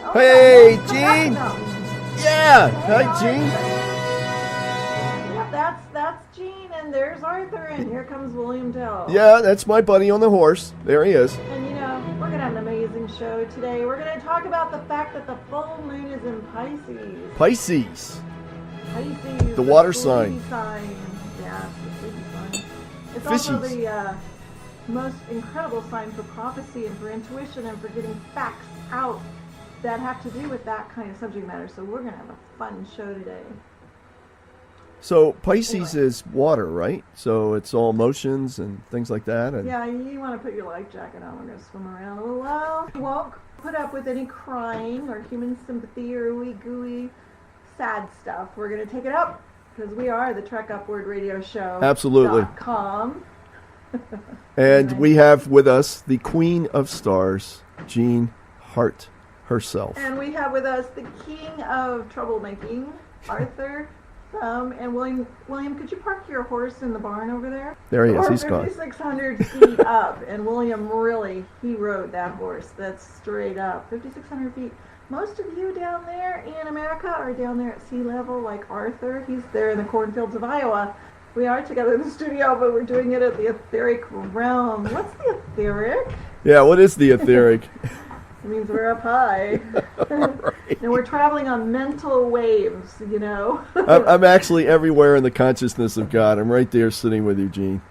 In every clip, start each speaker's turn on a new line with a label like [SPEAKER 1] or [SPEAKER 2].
[SPEAKER 1] Oh,
[SPEAKER 2] Hey,
[SPEAKER 1] no.
[SPEAKER 2] Gene.
[SPEAKER 1] No.
[SPEAKER 2] Yeah.
[SPEAKER 1] Hey,
[SPEAKER 2] Hi, Gene.
[SPEAKER 1] Yep, that's Gene, and there's Arthur, and here comes William Tell.
[SPEAKER 2] Yeah, that's my buddy on the horse. There he is.
[SPEAKER 1] And we're gonna have an amazing show today. We're gonna talk about the fact that the full moon is in Pisces.
[SPEAKER 2] Pisces.
[SPEAKER 1] Pisces,
[SPEAKER 2] The water
[SPEAKER 1] sleepy
[SPEAKER 2] sign.
[SPEAKER 1] sign. Yeah, it's the sleepy sign. It's
[SPEAKER 2] Fishies.
[SPEAKER 1] also the most incredible sign for prophecy and for intuition and for getting facts out that have to do with that kind of subject matter. So we're gonna have a fun show today.
[SPEAKER 2] So Pisces
[SPEAKER 1] Anyway.
[SPEAKER 2] is water, right? So it's all emotions and things like that. And
[SPEAKER 1] Yeah, you want to put your life jacket on. We're going to swim around a little while. We won't put up with any crying or human sympathy or ooey gooey sad stuff. We're going to take it up because we are the Trek Upward Radio Show.
[SPEAKER 2] Absolutely.
[SPEAKER 1] .com.
[SPEAKER 2] And we have with us the Queen of Stars, Jean Hart herself.
[SPEAKER 1] And we have with us the king of troublemaking, Arthur Thum. And William, could you park your horse in the barn over there?
[SPEAKER 2] There he is.
[SPEAKER 1] We're
[SPEAKER 2] He's gone.
[SPEAKER 1] 5,600 feet up, and William he rode that horse. That's straight up, 5,600 feet. Most of you down there in America are down there at sea level, like Arthur. He's there in the cornfields of Iowa. We are together in the studio, but we're doing it at the etheric realm. What's the etheric?
[SPEAKER 2] Yeah, what is the etheric?
[SPEAKER 1] It means we're up high.
[SPEAKER 2] Right.
[SPEAKER 1] And we're traveling on mental waves,
[SPEAKER 2] I'm actually everywhere in the consciousness of God. I'm right there sitting with you, Jean.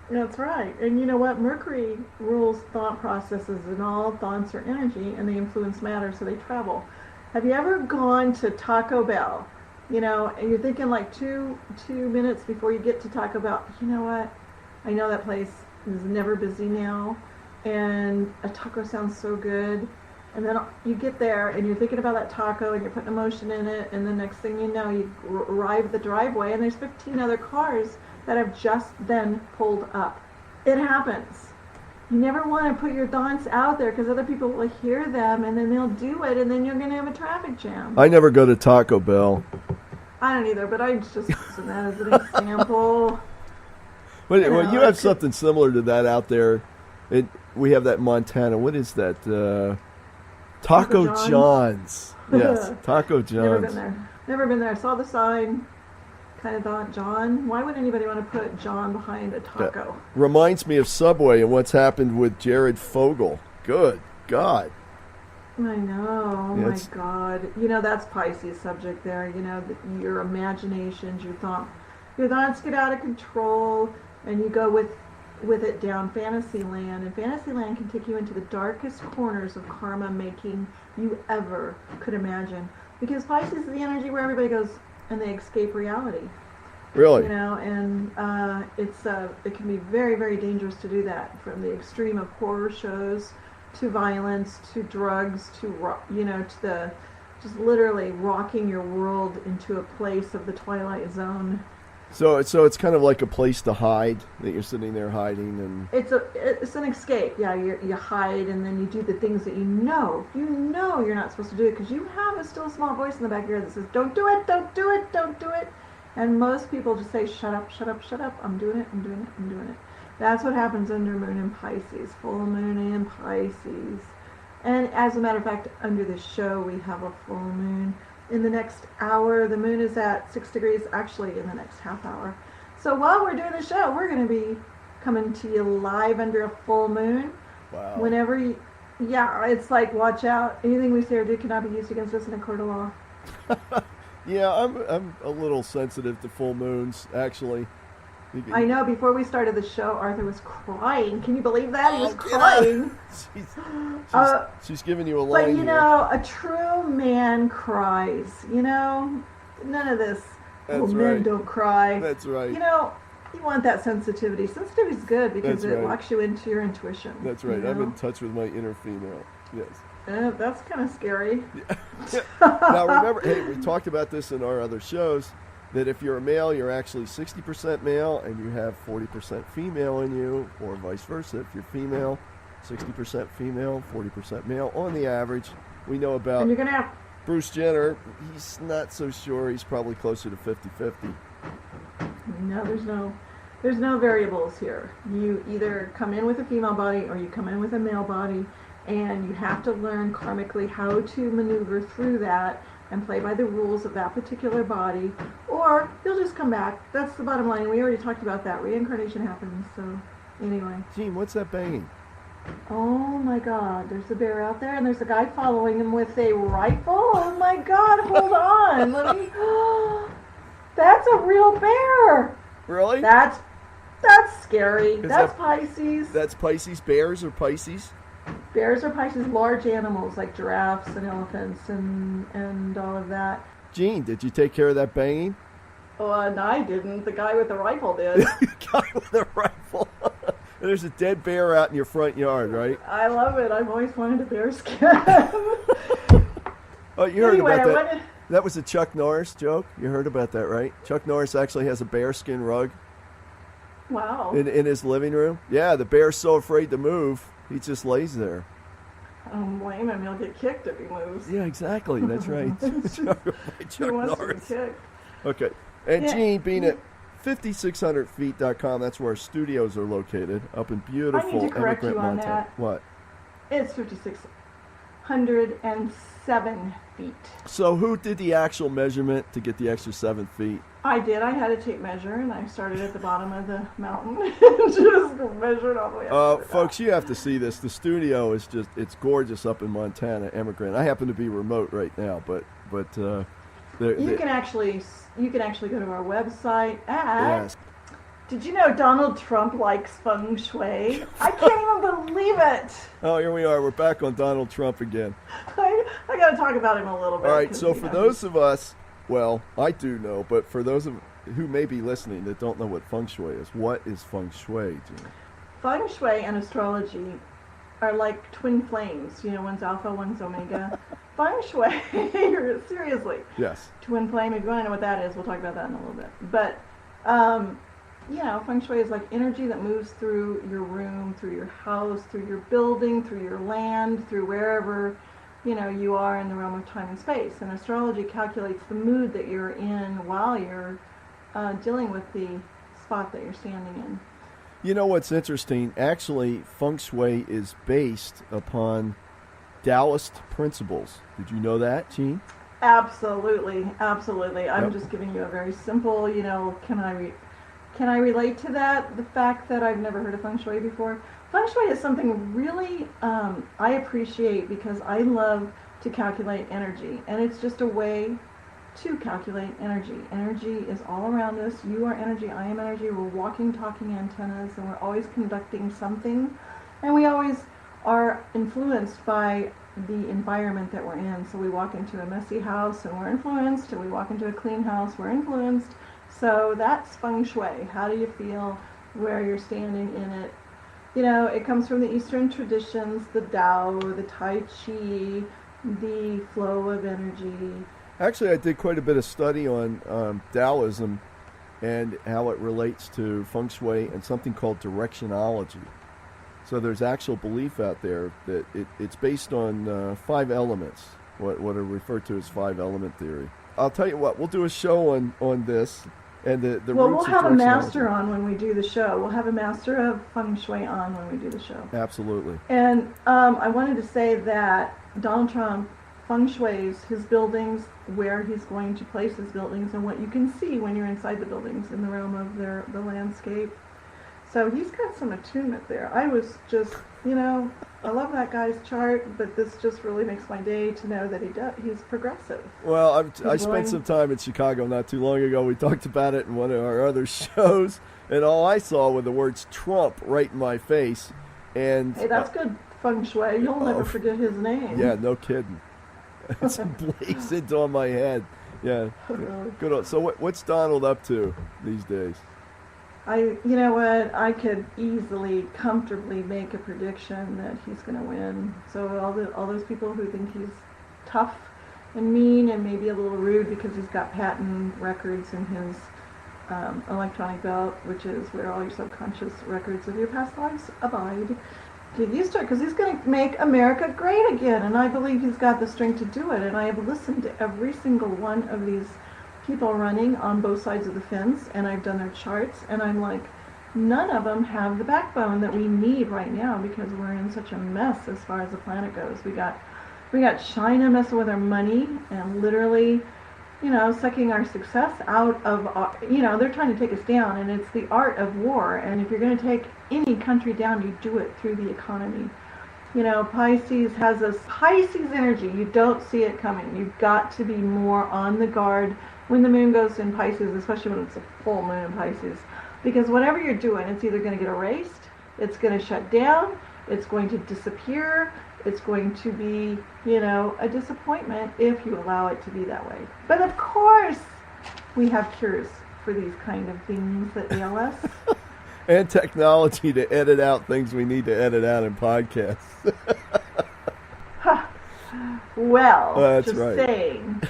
[SPEAKER 1] That's right. And you know what? Mercury rules thought processes, and all thoughts are energy, and they influence matter, so they travel. Have you ever gone to Taco Bell? And you're thinking like two minutes before you get to Taco Bell, you know what? I know that place is never busy now, and a taco sounds so good. And then you get there, and you're thinking about that taco, and you're putting emotion in it, and the next thing you know, you arrive at the driveway, and there's 15 other cars that have just then pulled up. It happens. You never want to put your thoughts out there because other people will hear them, and then they'll do it, and then you're going to have a traffic jam.
[SPEAKER 2] I never go to Taco Bell.
[SPEAKER 1] I don't either, but I'm just using that as an example.
[SPEAKER 2] Well,
[SPEAKER 1] You know,
[SPEAKER 2] you have
[SPEAKER 1] it's-
[SPEAKER 2] something similar to that out there. We have that in Montana. What is that? Taco
[SPEAKER 1] John's?
[SPEAKER 2] John's. Yes, Taco
[SPEAKER 1] Never
[SPEAKER 2] John's.
[SPEAKER 1] been there. Never been there. I saw the sign. Kind of thought, John. Why would anybody want to put John behind a taco?
[SPEAKER 2] Reminds me of Subway and what's happened with Jared Fogle. Good God.
[SPEAKER 1] I know. Oh
[SPEAKER 2] Yeah,
[SPEAKER 1] my
[SPEAKER 2] it's-
[SPEAKER 1] God. That's Pisces subject there. Your imaginations, your thoughts get out of control, and you go with it down fantasy land. And fantasy land can take you into the darkest corners of karma making you ever could imagine. Because Pisces is the energy where everybody goes and they escape reality.
[SPEAKER 2] Really?
[SPEAKER 1] And it can be very, very dangerous to do that, from the extreme of horror shows to violence to drugs to the just literally rocking your world into a place of the Twilight Zone.
[SPEAKER 2] So it's kind of like a place to hide, that you're sitting there hiding and...
[SPEAKER 1] It's an escape. Yeah, you hide, and then you do the things that you know you're not supposed to do it, because you have a still small voice in the back of your head that says, don't do it, don't do it, don't do it. And most people just say, shut up, shut up, shut up. I'm doing it, I'm doing it, I'm doing it. That's what happens under moon in Pisces, full moon in Pisces. And as a matter of fact, under this show, we have a full moon. In the next hour, the moon is at 6 degrees, actually in the next half hour. So while we're doing the show, we're going to be coming to you live under a full moon.
[SPEAKER 2] Wow.
[SPEAKER 1] Whenever it's like, watch out. Anything we say or do cannot be used against us in a court of law.
[SPEAKER 2] Yeah, I'm a little sensitive to full moons, actually.
[SPEAKER 1] I know, before we started the show, Arthur was crying. Can you believe that? He was
[SPEAKER 2] get
[SPEAKER 1] crying.
[SPEAKER 2] She's giving you a
[SPEAKER 1] But
[SPEAKER 2] line here.
[SPEAKER 1] a true man cries. None of this.
[SPEAKER 2] That's
[SPEAKER 1] Men
[SPEAKER 2] right.
[SPEAKER 1] don't cry.
[SPEAKER 2] That's right.
[SPEAKER 1] You want that sensitivity. Sensitivity is good because
[SPEAKER 2] That's
[SPEAKER 1] it
[SPEAKER 2] right.
[SPEAKER 1] locks you into your intuition.
[SPEAKER 2] That's right. I'm in touch with my inner female. Yes.
[SPEAKER 1] That's kind of scary.
[SPEAKER 2] Now remember, hey, we talked about this in our other shows, that if you're a male, you're actually 60% male and you have 40% female in you, or vice versa. If you're female, 60% female, 40% male on the average. We know about
[SPEAKER 1] And you're going to have...
[SPEAKER 2] Bruce Jenner. He's not so sure. He's probably closer to 50-50.
[SPEAKER 1] No, there's no variables here. You either come in with a female body or you come in with a male body, and you have to learn karmically how to maneuver through that and play by the rules of that particular body, or you'll just come back. That's the bottom line. We already talked about that. Reincarnation happens. So anyway.
[SPEAKER 2] Gene, what's that banging?
[SPEAKER 1] Oh my God, there's a bear out there and there's a guy following him with a rifle. Oh my God, hold on. Let me. That's a real bear.
[SPEAKER 2] Really?
[SPEAKER 1] That's scary. That's Pisces.
[SPEAKER 2] That's Pisces. Bears or Pisces?
[SPEAKER 1] Bears are Pisces, large animals like giraffes and elephants and all of that.
[SPEAKER 2] Gene, did you take care of that banging?
[SPEAKER 1] Oh, and I didn't. The guy with the rifle did.
[SPEAKER 2] Guy with a rifle. There's a dead bear out in your front yard, right?
[SPEAKER 1] I love it. I've always wanted a bear skin.
[SPEAKER 2] Oh, you heard
[SPEAKER 1] Anyway,
[SPEAKER 2] about that. That was a Chuck Norris joke. You heard about that, right? Chuck Norris actually has a bearskin rug
[SPEAKER 1] Wow.
[SPEAKER 2] in his living room. Yeah, the bear's so afraid to move, he just lays there.
[SPEAKER 1] I don't blame him. He'll get kicked if he moves.
[SPEAKER 2] Yeah, exactly. That's right. Chuck
[SPEAKER 1] He wants
[SPEAKER 2] Norris.
[SPEAKER 1] to be kicked.
[SPEAKER 2] Okay. And
[SPEAKER 1] Yeah.
[SPEAKER 2] Gene, being at 5600feet.com, that's where our studios are located, up in beautiful
[SPEAKER 1] I need to correct
[SPEAKER 2] Emigrant,
[SPEAKER 1] you on
[SPEAKER 2] Montana.
[SPEAKER 1] that.
[SPEAKER 2] What?
[SPEAKER 1] It's 5,607 feet.
[SPEAKER 2] So who did the actual measurement to get the extra 7 feet?
[SPEAKER 1] I did. I had a tape measure, and I started at the bottom of the mountain and just measured all the way up. to the
[SPEAKER 2] Folks,
[SPEAKER 1] top.
[SPEAKER 2] you have to see this. The studio is it's gorgeous up in Montana, Emigrant. I happen to be remote right now, but
[SPEAKER 1] You can actually go to our website at.
[SPEAKER 2] yes.
[SPEAKER 1] Did you know Donald Trump likes feng shui? I can't even believe it.
[SPEAKER 2] Oh, here we are. We're back on Donald Trump again.
[SPEAKER 1] I got to talk about him a little bit.
[SPEAKER 2] All right,
[SPEAKER 1] 'cause,
[SPEAKER 2] so
[SPEAKER 1] you
[SPEAKER 2] for
[SPEAKER 1] know,
[SPEAKER 2] those of us, well, I do know, but for those of who may be listening that don't know what feng shui is, what is feng shui, Gene?
[SPEAKER 1] Feng shui and astrology are like twin flames. You know, one's alpha, one's omega. Feng shui, seriously.
[SPEAKER 2] Yes.
[SPEAKER 1] Twin flame, if you want to know what that is, we'll talk about that in a little bit. But, you know, feng shui is like energy that moves through your room, through your house, through your building, through your land, through wherever, you know, you are in the realm of time and space. And astrology calculates the mood that you're in while you're dealing with the spot that you're standing in.
[SPEAKER 2] You know what's interesting? Actually, feng shui is based upon Taoist principles. Did you know that, Gene?
[SPEAKER 1] Absolutely, absolutely. I'm
[SPEAKER 2] Yep.
[SPEAKER 1] just giving you a very simple, you know, can I relate to that? The fact that I've never heard of feng shui before. Feng shui is something really I appreciate because I love to calculate energy, and it's just a way to calculate energy. Energy is all around us. You are energy, I am energy. We're walking, talking antennas, and we're always conducting something, and we always are influenced by the environment that we're in. So we walk into a messy house and we're influenced, and we walk into a clean house, we're influenced. So that's feng shui. How do you feel where you're standing in it? You know, it comes from the Eastern traditions, the Tao, the Tai Chi, the flow of energy.
[SPEAKER 2] Actually, I did quite a bit of study on Taoism and how it relates to feng shui and something called directionology. So there's actual belief out there that it's based on 5 elements, what are referred to as 5-element theory. I'll tell you what, we'll do a show on this and the
[SPEAKER 1] Well,
[SPEAKER 2] roots
[SPEAKER 1] we'll have
[SPEAKER 2] of
[SPEAKER 1] a
[SPEAKER 2] directionology.
[SPEAKER 1] master on when we do the show. We'll have a master of feng shui on when we do the show.
[SPEAKER 2] Absolutely.
[SPEAKER 1] And I wanted to say that Donald Trump feng shuis his buildings, where he's going to place his buildings, and what you can see when you're inside the buildings in the realm of the landscape. So he's got some attunement there. I was just, you know, I love that guy's chart, but this just really makes my day to know that he's progressive.
[SPEAKER 2] Well, I
[SPEAKER 1] willing-
[SPEAKER 2] spent some time in Chicago not too long ago. We talked about it in one of our other shows, and all I saw were the words Trump right in my face. And
[SPEAKER 1] Hey, that's good feng shui. You'll never forget his name.
[SPEAKER 2] yeah, no kidding. It's blazed on my head. Yeah, good. So what's Donald up to these days?
[SPEAKER 1] You know what? I could easily, comfortably make a prediction that he's going to win. So all those people who think he's tough and mean and maybe a little rude because he's got patent records in his electronic belt, which is where all your subconscious records of your past lives abide. Get used to it, because he's going to make America great again, and I believe he's got the strength to do it. And I have listened to every single one of these people running on both sides of the fence, and I've done their charts, and I'm like, none of them have the backbone that we need right now because we're in such a mess as far as the planet goes. We got China messing with our money and literally, sucking our success out of our, they're trying to take us down, and it's the art of war. And if you're going to take any country down, you do it through the economy. Pisces has this Pisces energy. You don't see it coming. You've got to be more on the guard when the moon goes in Pisces, especially when it's a full moon in Pisces. Because whatever you're doing, it's either going to get erased, it's going to shut down, it's going to disappear, it's going to be, a disappointment if you allow it to be that way. But of course, we have cures for these kind of things that ail us.
[SPEAKER 2] And technology to edit out things we need to edit out in podcasts.
[SPEAKER 1] Well,
[SPEAKER 2] that's
[SPEAKER 1] just
[SPEAKER 2] right.
[SPEAKER 1] saying,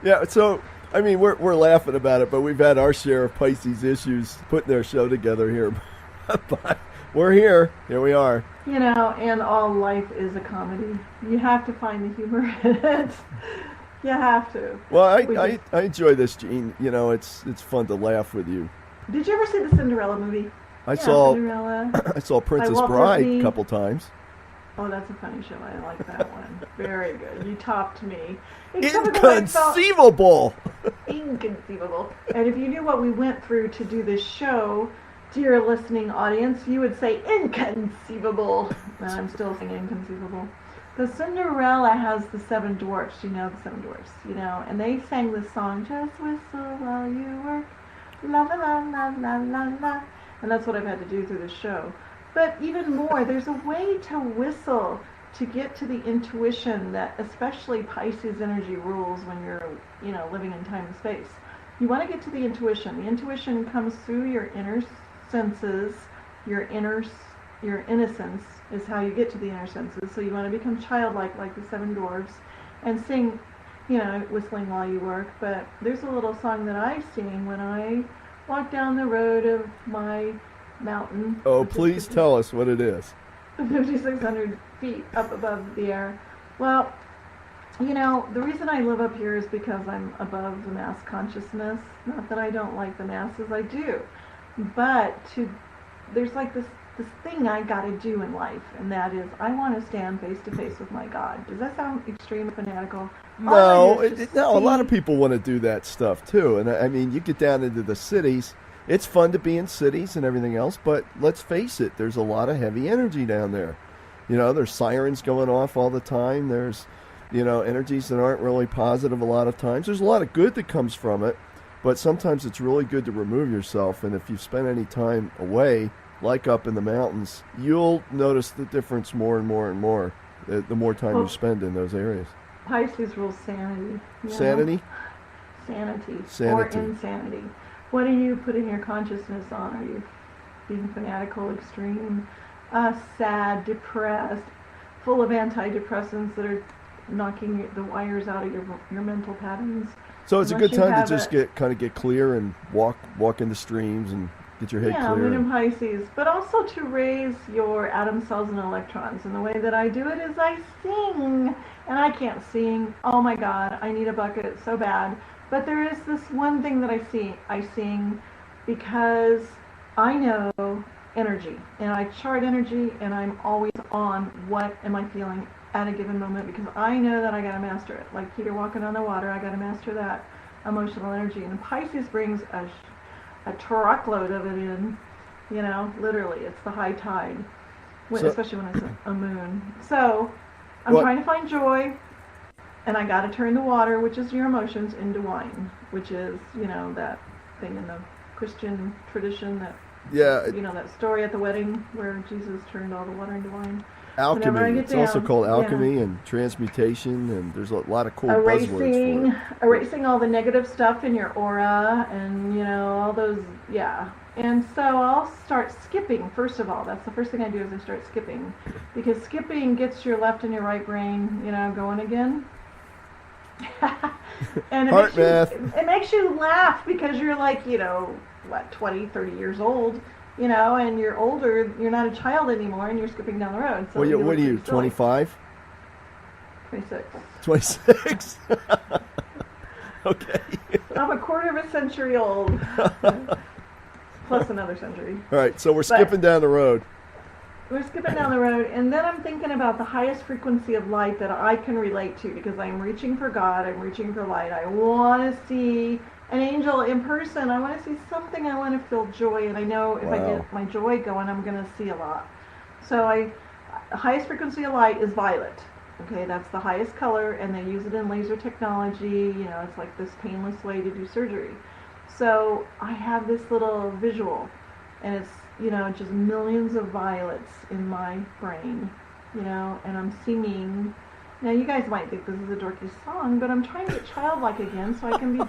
[SPEAKER 2] Yeah, so, I mean, we're laughing about it, but we've had our share of Pisces issues putting their show together here. But we're here. Here we are.
[SPEAKER 1] And all life is a comedy. You have to find the humor in it. You have to.
[SPEAKER 2] Well, I enjoy this, Gene. It's fun to laugh with you.
[SPEAKER 1] Did you ever see the Cinderella movie?
[SPEAKER 2] I saw
[SPEAKER 1] Cinderella.
[SPEAKER 2] I saw Princess Bride a couple times.
[SPEAKER 1] Oh, that's a funny show. I like that one. Very good. You topped me.
[SPEAKER 2] Inconceivable!
[SPEAKER 1] Inconceivable. And if you knew what we went through to do this show, dear listening audience, you would say inconceivable. And I'm still saying inconceivable. The Cinderella has the seven dwarfs. The seven dwarfs, and they sang this song, just whistle while you work. La la la la la la la. And that's what I've had to do through the show. But even more, there's a way to whistle to get to the intuition that especially Pisces energy rules when you're, living in time and space. You want to get to the intuition. The intuition comes through your inner senses, your innocence is how you get to the inner senses. So you want to become childlike like the seven dwarfs and sing, whistling while you work. But there's a little song that I sing when I walk down the road of my mountain.
[SPEAKER 2] Oh, please tell us what it is.
[SPEAKER 1] 5,600 feet up above the air. Well, the reason I live up here is because I'm above the mass consciousness. Not that I don't like the masses, I do. But there's like this thing I got to do in life, and that is I want to stand face to face with my God. Does that sound extreme fanatical?
[SPEAKER 2] No, a lot of people want to do that stuff too. And I mean, you get down into the cities, it's fun to be in cities and everything else, but let's face it, there's a lot of heavy energy down there. There's sirens going off all the time. There's, energies that aren't really positive a lot of times. There's a lot of good that comes from it, but sometimes it's really good to remove yourself. And if you spend any time away, like up in the mountains, you'll notice the difference more and more and more the more time you spend in those areas.
[SPEAKER 1] Pisces rules sanity.
[SPEAKER 2] Sanity?
[SPEAKER 1] Sanity.
[SPEAKER 2] Sanity.
[SPEAKER 1] Or insanity. What are you putting your consciousness on? Are you being fanatical, extreme, sad, depressed, full of antidepressants that are knocking the wires out of your mental patterns?
[SPEAKER 2] So it's a good time to just get clear and walk in the streams and get your head clear.
[SPEAKER 1] Yeah, moon in Pisces, but also to raise your atom cells and electrons. And the way that I do it is I sing, and I can't sing. Oh my God, I need a bucket so bad. But there is this one thing that I sing because I know energy, and I chart energy, and I'm always on what am I feeling at a given moment, because I know that I got to master it. Like Peter walking on the water, I got to master that emotional energy. And Pisces brings a truckload of it in, literally. It's the high tide, especially when it's a moon. So I'm trying to find joy, and I got to turn the water, which is your emotions, into wine, which is, that thing in the Christian tradition that, that story at the wedding where Jesus turned all the water into wine.
[SPEAKER 2] Alchemy. It's also called alchemy and transmutation, and there's a lot of cool buzzwords for it.
[SPEAKER 1] Erasing all the negative stuff in your aura, and all those, And so I'll start skipping, first of all. That's the first thing I do is I start skipping. Because skipping gets your left and your right brain, going again. And it makes you laugh because you're like, 20, 30 years old. And you're older, you're not a child anymore, and you're skipping down the road. So
[SPEAKER 2] what are you, 25?
[SPEAKER 1] 26.
[SPEAKER 2] 26? Okay.
[SPEAKER 1] I'm a quarter of a century old. plus another century.
[SPEAKER 2] All right, so we're skipping down the road.
[SPEAKER 1] We're skipping down the road, and then I'm thinking about the highest frequency of light that I can relate to, because I'm reaching for God, I'm reaching for light. I want to see an angel in person. I want to see something. I want to feel joy, and I know if I get my joy going, I'm going to see a lot. So the highest frequency of light is violet. Okay, that's the highest color, and they use it in laser technology. You know, it's like this painless way to do surgery. So I have this little visual, and it's, you know, just millions of violets in my brain, you know, and I'm singing. Now, you guys might think this is a dorky song, but I'm trying to get childlike again so I can be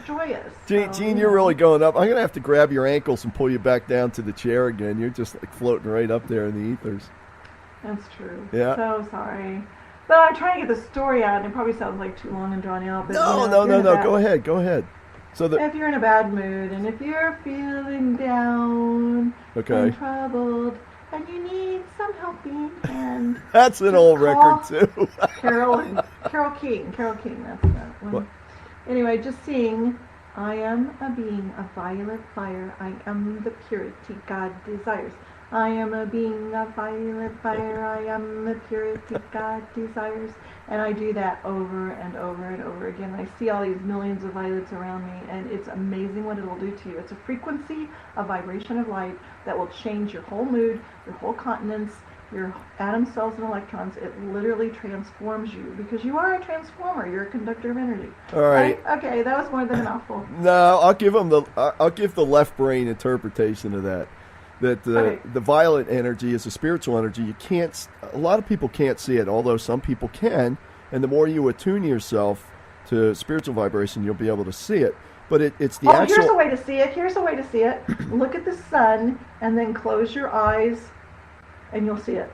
[SPEAKER 1] joyous.
[SPEAKER 2] Gene, you're really going up. I'm going to have to grab your ankles and pull you back down to the chair again. You're just like floating right up there in the ethers.
[SPEAKER 1] That's true.
[SPEAKER 2] Yeah.
[SPEAKER 1] So sorry. But I'm trying to get the story out, and it probably sounds like too long and drawn out. But
[SPEAKER 2] No. Go ahead. So
[SPEAKER 1] if you're in a bad mood, and if you're feeling down and troubled, and you need some helping hand,
[SPEAKER 2] that's an old record too.
[SPEAKER 1] Carol King, that's that one. What? Anyway, just sing. I am a being of violet fire. I am the purity God desires. I am a being of violet fire. I am the purity God desires. And I do that over and over and over again. I see all these millions of violets around me, and it's amazing what it'll do to you. It's a frequency, a vibration of light that will change your whole mood, your whole continents, your atom, cells, and electrons. It literally transforms you, because you are a transformer. You're a conductor of energy.
[SPEAKER 2] All right.
[SPEAKER 1] Okay, that was more than a mouthful.
[SPEAKER 2] No, I'll give the left brain interpretation of that. That the violet energy is a spiritual energy. A lot of people can't see it, although some people can. And the more you attune yourself to spiritual vibration, you'll be able to see it. But it's the actual...
[SPEAKER 1] Here's a way to see it. Look at the sun, and then close your eyes, and you'll see it.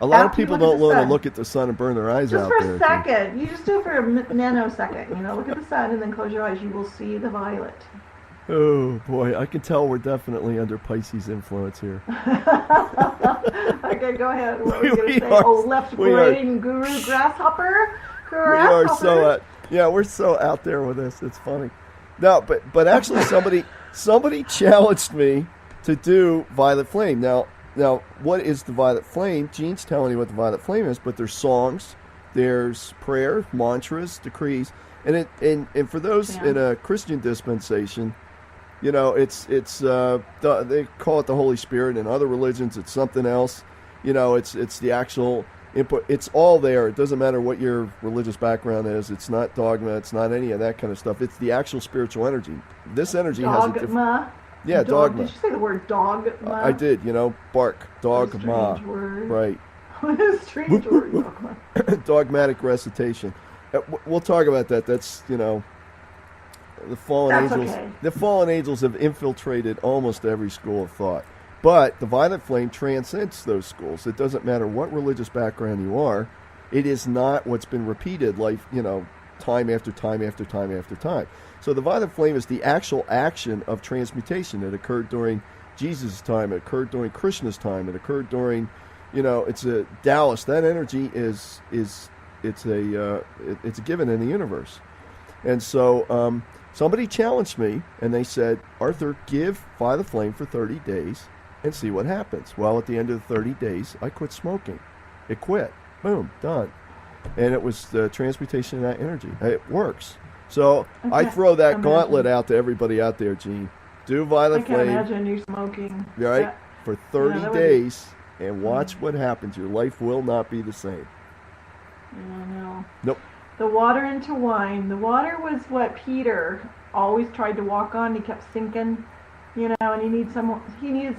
[SPEAKER 2] A lot of people don't want to look at the sun and burn their eyes out there.
[SPEAKER 1] Just for a second. You just do it for a nanosecond. You know, look at the sun, and then close your eyes. You will see the violet.
[SPEAKER 2] Oh, boy. I can tell we're definitely under Pisces influence here.
[SPEAKER 1] Okay, go ahead. What were you going to say? Left brain guru grasshopper?
[SPEAKER 2] We are so... we're so out there with this. It's funny. No, but actually somebody challenged me to do Violet Flame. Now, what is the Violet Flame? Gene's telling you what the Violet Flame is, but there's songs, there's prayer, mantras, decrees, and for those in a Christian dispensation, you know, it's they call it the Holy Spirit. In other religions, it's something else. You know, it's the actual input. It's all there. It doesn't matter what your religious background is. It's not dogma. It's not any of that kind of stuff. It's the actual spiritual energy. This energy has a different... Yeah, dogma.
[SPEAKER 1] Did you say the word dogma?
[SPEAKER 2] I did. You know, bark, dogma.
[SPEAKER 1] Strange word.
[SPEAKER 2] Right.
[SPEAKER 1] What a strange word, dogma.
[SPEAKER 2] Dogmatic recitation. We'll talk about that. That's, you know, the fallen angels.
[SPEAKER 1] Okay.
[SPEAKER 2] The fallen angels have infiltrated almost every school of thought. But the Violet Flame transcends those schools. It doesn't matter what religious background you are. It is not what's been repeated, like, you know, time after time after time after time. So the Violet Flame is the actual action of transmutation. It occurred during Jesus' time. It occurred during Krishna's time. It occurred during, you know, it's a Taoist. That energy it's a given in the universe. And so somebody challenged me, and they said, Arthur, give Violet Flame for 30 days and see what happens. Well, at the end of the 30 days, I quit smoking. It quit. Boom, done. And it was the transmutation of that energy. It works. So I throw that gauntlet out to everybody out there, Gene. Do Violet Flame.
[SPEAKER 1] I can't imagine you smoking.
[SPEAKER 2] Right? For 30 days, and watch what happens. Your life will not be the same.
[SPEAKER 1] Yeah, no.
[SPEAKER 2] Nope.
[SPEAKER 1] The water into wine. The water was what Peter always tried to walk on. He kept sinking, you know, and he needed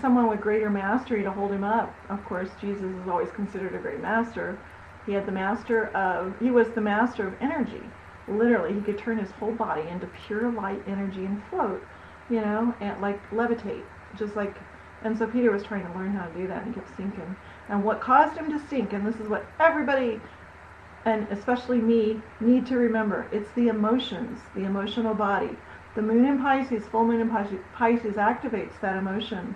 [SPEAKER 1] someone with greater mastery to hold him up. Of course, Jesus is always considered a great master. He was the master of energy. Literally, he could turn his whole body into pure light energy and float, you know, and like levitate, just like. And so Peter was trying to learn how to do that, and he kept sinking. And what caused him to sink, and this is what everybody, and especially me, need to remember, it's the emotions, the emotional body. The moon in Pisces, full moon in Pisces activates that emotion,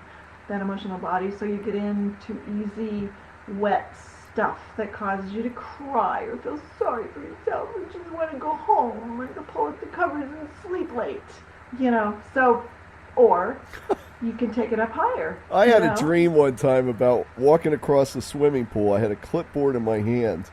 [SPEAKER 1] that emotional body, so you get into easy, wet stuff that causes you to cry or feel sorry for yourself or just want to go home or to pull up the covers and sleep late, you know. So, or you can take it up higher.
[SPEAKER 2] I had a dream one time about walking across the swimming pool. I had a clipboard in my hand.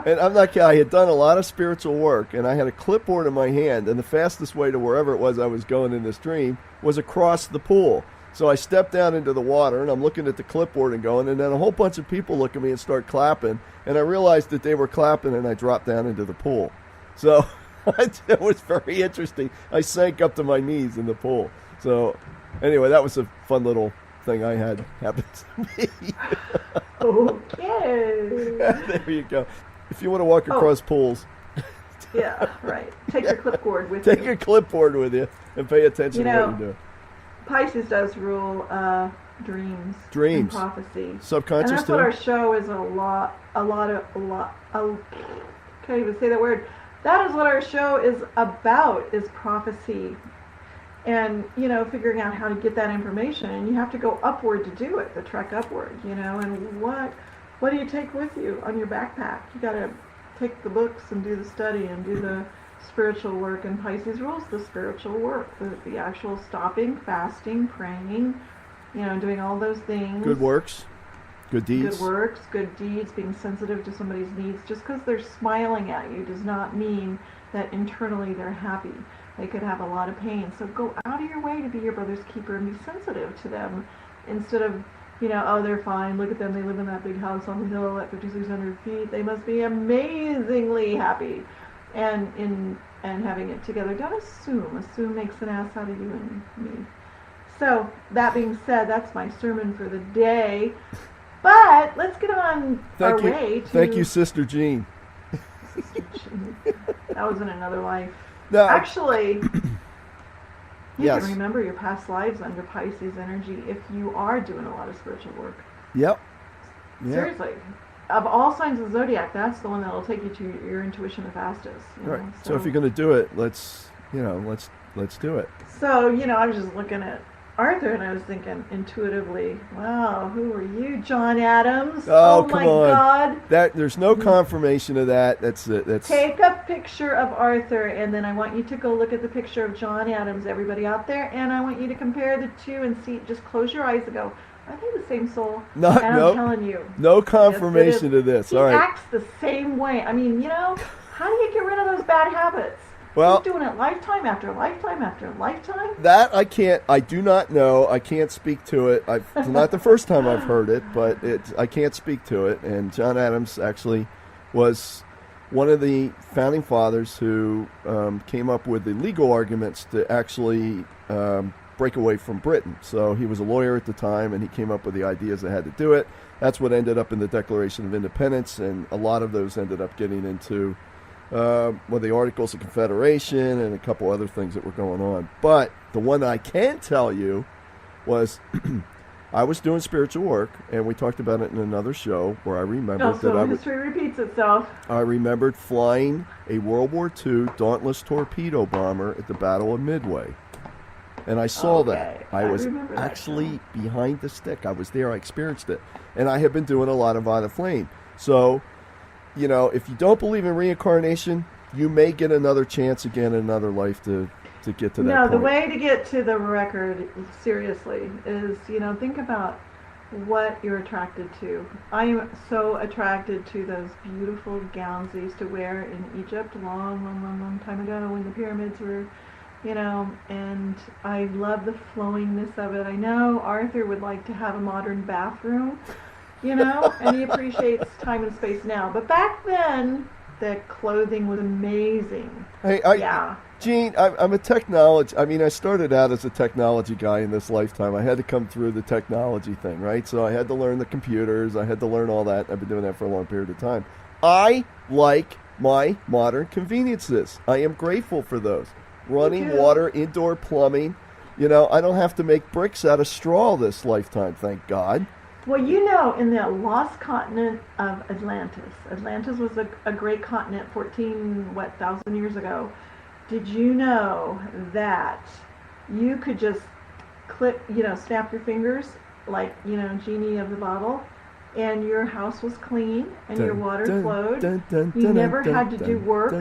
[SPEAKER 2] And I'm not kidding, I had done a lot of spiritual work, and I had a clipboard in my hand, and the fastest way to wherever it was I was going in this dream was across the pool. So I stepped down into the water, and I'm looking at the clipboard and going, and then a whole bunch of people look at me and start clapping, and I realized that they were clapping, and I dropped down into the pool. So it was very interesting. I sank up to my knees in the pool. So anyway, that was a fun little thing I had happen to me.
[SPEAKER 1] Okay.
[SPEAKER 2] There you go. If you want to walk across pools.
[SPEAKER 1] Yeah, right. Take your clipboard with you.
[SPEAKER 2] Take your clipboard with you and pay attention to what you do.
[SPEAKER 1] Pisces does rule dreams.
[SPEAKER 2] Dreams.
[SPEAKER 1] And prophecy.
[SPEAKER 2] Subconscious
[SPEAKER 1] and that's
[SPEAKER 2] too.
[SPEAKER 1] what our show is can't even say that word. That is what our show is about, is prophecy. And, figuring out how to get that information. And you have to go upward to do it, the trek upward, and what do you take with you on your backpack? You got to take the books and do the study and do the spiritual work. And Pisces rules the spiritual work, the actual stopping, fasting, praying, doing all those things.
[SPEAKER 2] Good works, good deeds.
[SPEAKER 1] Good works, good deeds, being sensitive to somebody's needs. Just because they're smiling at you does not mean that internally they're happy. They could have a lot of pain. So go out of your way to be your brother's keeper and be sensitive to them instead of, oh, they're fine. Look at them. They live in that big house on the hill at 5,600 feet. They must be amazingly happy and having it together. Don't assume. Assume makes an ass out of you and me. So that being said, that's my sermon for the day. But let's get on our way to...
[SPEAKER 2] Thank you, Sister Jean.
[SPEAKER 1] Sister Jean. That was in another life.
[SPEAKER 2] No,
[SPEAKER 1] actually, you
[SPEAKER 2] yes.
[SPEAKER 1] can remember your past lives under Pisces energy if you are doing a lot of spiritual work.
[SPEAKER 2] Yep.
[SPEAKER 1] Seriously. Of all signs of the zodiac, that's the one that will take you to your intuition the fastest.
[SPEAKER 2] Right. So if you're going to do it, let's do it.
[SPEAKER 1] So, I was just looking at Arthur and I was thinking intuitively, wow, who are you, John Adams?
[SPEAKER 2] Oh
[SPEAKER 1] my
[SPEAKER 2] come on.
[SPEAKER 1] God.
[SPEAKER 2] There's no confirmation of that. That's
[SPEAKER 1] Take a picture of Arthur, and then I want you to go look at the picture of John Adams, everybody out there, and I want you to compare the two and see, just close your eyes and go, are they the same soul? And I'm telling you.
[SPEAKER 2] No confirmation to this.
[SPEAKER 1] He
[SPEAKER 2] all right.
[SPEAKER 1] acts the same way. I mean, how do you get rid of those bad habits?
[SPEAKER 2] Well,
[SPEAKER 1] he's doing it lifetime after lifetime after lifetime.
[SPEAKER 2] That I do not know. I can't speak to it. It's not the first time I've heard it, but I can't speak to it. And John Adams actually was one of the founding fathers who came up with the legal arguments to actually break away from Britain. So he was a lawyer at the time, and he came up with the ideas that had to do it. That's what ended up in the Declaration of Independence, and a lot of those ended up getting into the Articles of Confederation and a couple other things that were going on. But the one I can tell you was I was doing spiritual work, and we talked about it in another show where I remembered
[SPEAKER 1] history repeats itself.
[SPEAKER 2] I remembered flying a World War II Dauntless torpedo bomber at the Battle of Midway. And I saw that. I was actually behind the stick. I was there. I experienced it. And I have been doing a lot of Violet Flame. So, if you don't believe in reincarnation, you may get another chance again in another life to get to that point.
[SPEAKER 1] No, the way to get to the record, seriously, is, think about what you're attracted to. I am so attracted to those beautiful gowns they used to wear in Egypt long time ago when the pyramids were, and I love the flowingness of it. I know Arthur would like to have a modern bathroom, and he appreciates time and space now. But back then, the clothing was amazing.
[SPEAKER 2] Gene, I'm a technology. I started out as a technology guy in this lifetime. I had to come through the technology thing, right? So I had to learn the computers. I had to learn all that. I've been doing that for a long period of time. I like my modern conveniences. I am grateful for those. Running water, indoor plumbing. I don't have to make bricks out of straw this lifetime, thank God.
[SPEAKER 1] Well, in the lost continent of Atlantis was a great continent 1,000 years ago. Did you know that you could just click, snap your fingers like, genie of the bottle, and your house was clean and your water flowed. You never had to do work.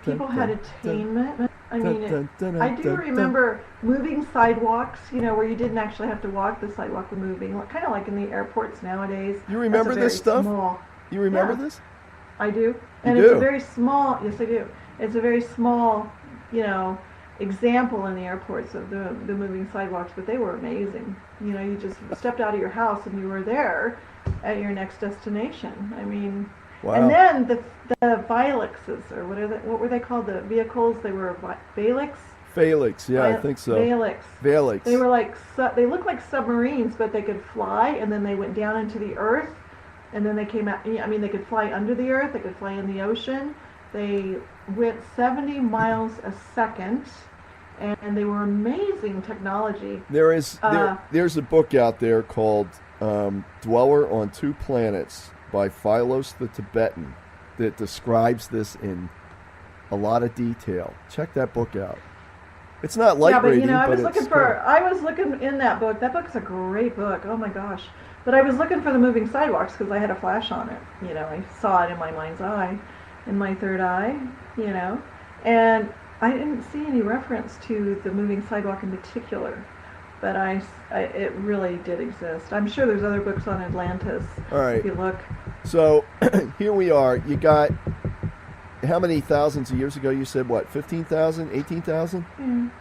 [SPEAKER 1] People had attainment. I mean, I do remember moving sidewalks, where you didn't actually have to walk, the sidewalk was moving, kind of like in the airports nowadays.
[SPEAKER 2] You remember this stuff? You remember this?
[SPEAKER 1] I do. And it's a very small, yes I do. It's a very small, example in the airports of the moving sidewalks, but they were amazing. You just stepped out of your house and you were there at your next destination. I mean, wow. And then the Vilexes, or what were they called? The vehicles, they were Valix?
[SPEAKER 2] Valix, yeah, I think so. Valix.
[SPEAKER 1] They were they looked like submarines, but they could fly, and then they went down into the earth, and then they came out. I mean, they could fly under the earth, they could fly in the ocean. They went 70 miles a second, and they were amazing technology.
[SPEAKER 2] There's a book out there called Dweller on Two Planets by Philos the Tibetan that describes this in a lot of detail. Check that book out. It's not light reading,
[SPEAKER 1] I was looking in that book. That book's a great book. Oh my gosh. But I was looking for the moving sidewalks because I had a flash on it. I saw it in my mind's eye, in my third eye, and I didn't see any reference to the moving sidewalk in particular, but it really did exist. I'm sure there's other books on Atlantis.
[SPEAKER 2] All right.
[SPEAKER 1] If you look.
[SPEAKER 2] So here we are. You got how many thousands of years ago? You said what? 15,000, 18,000?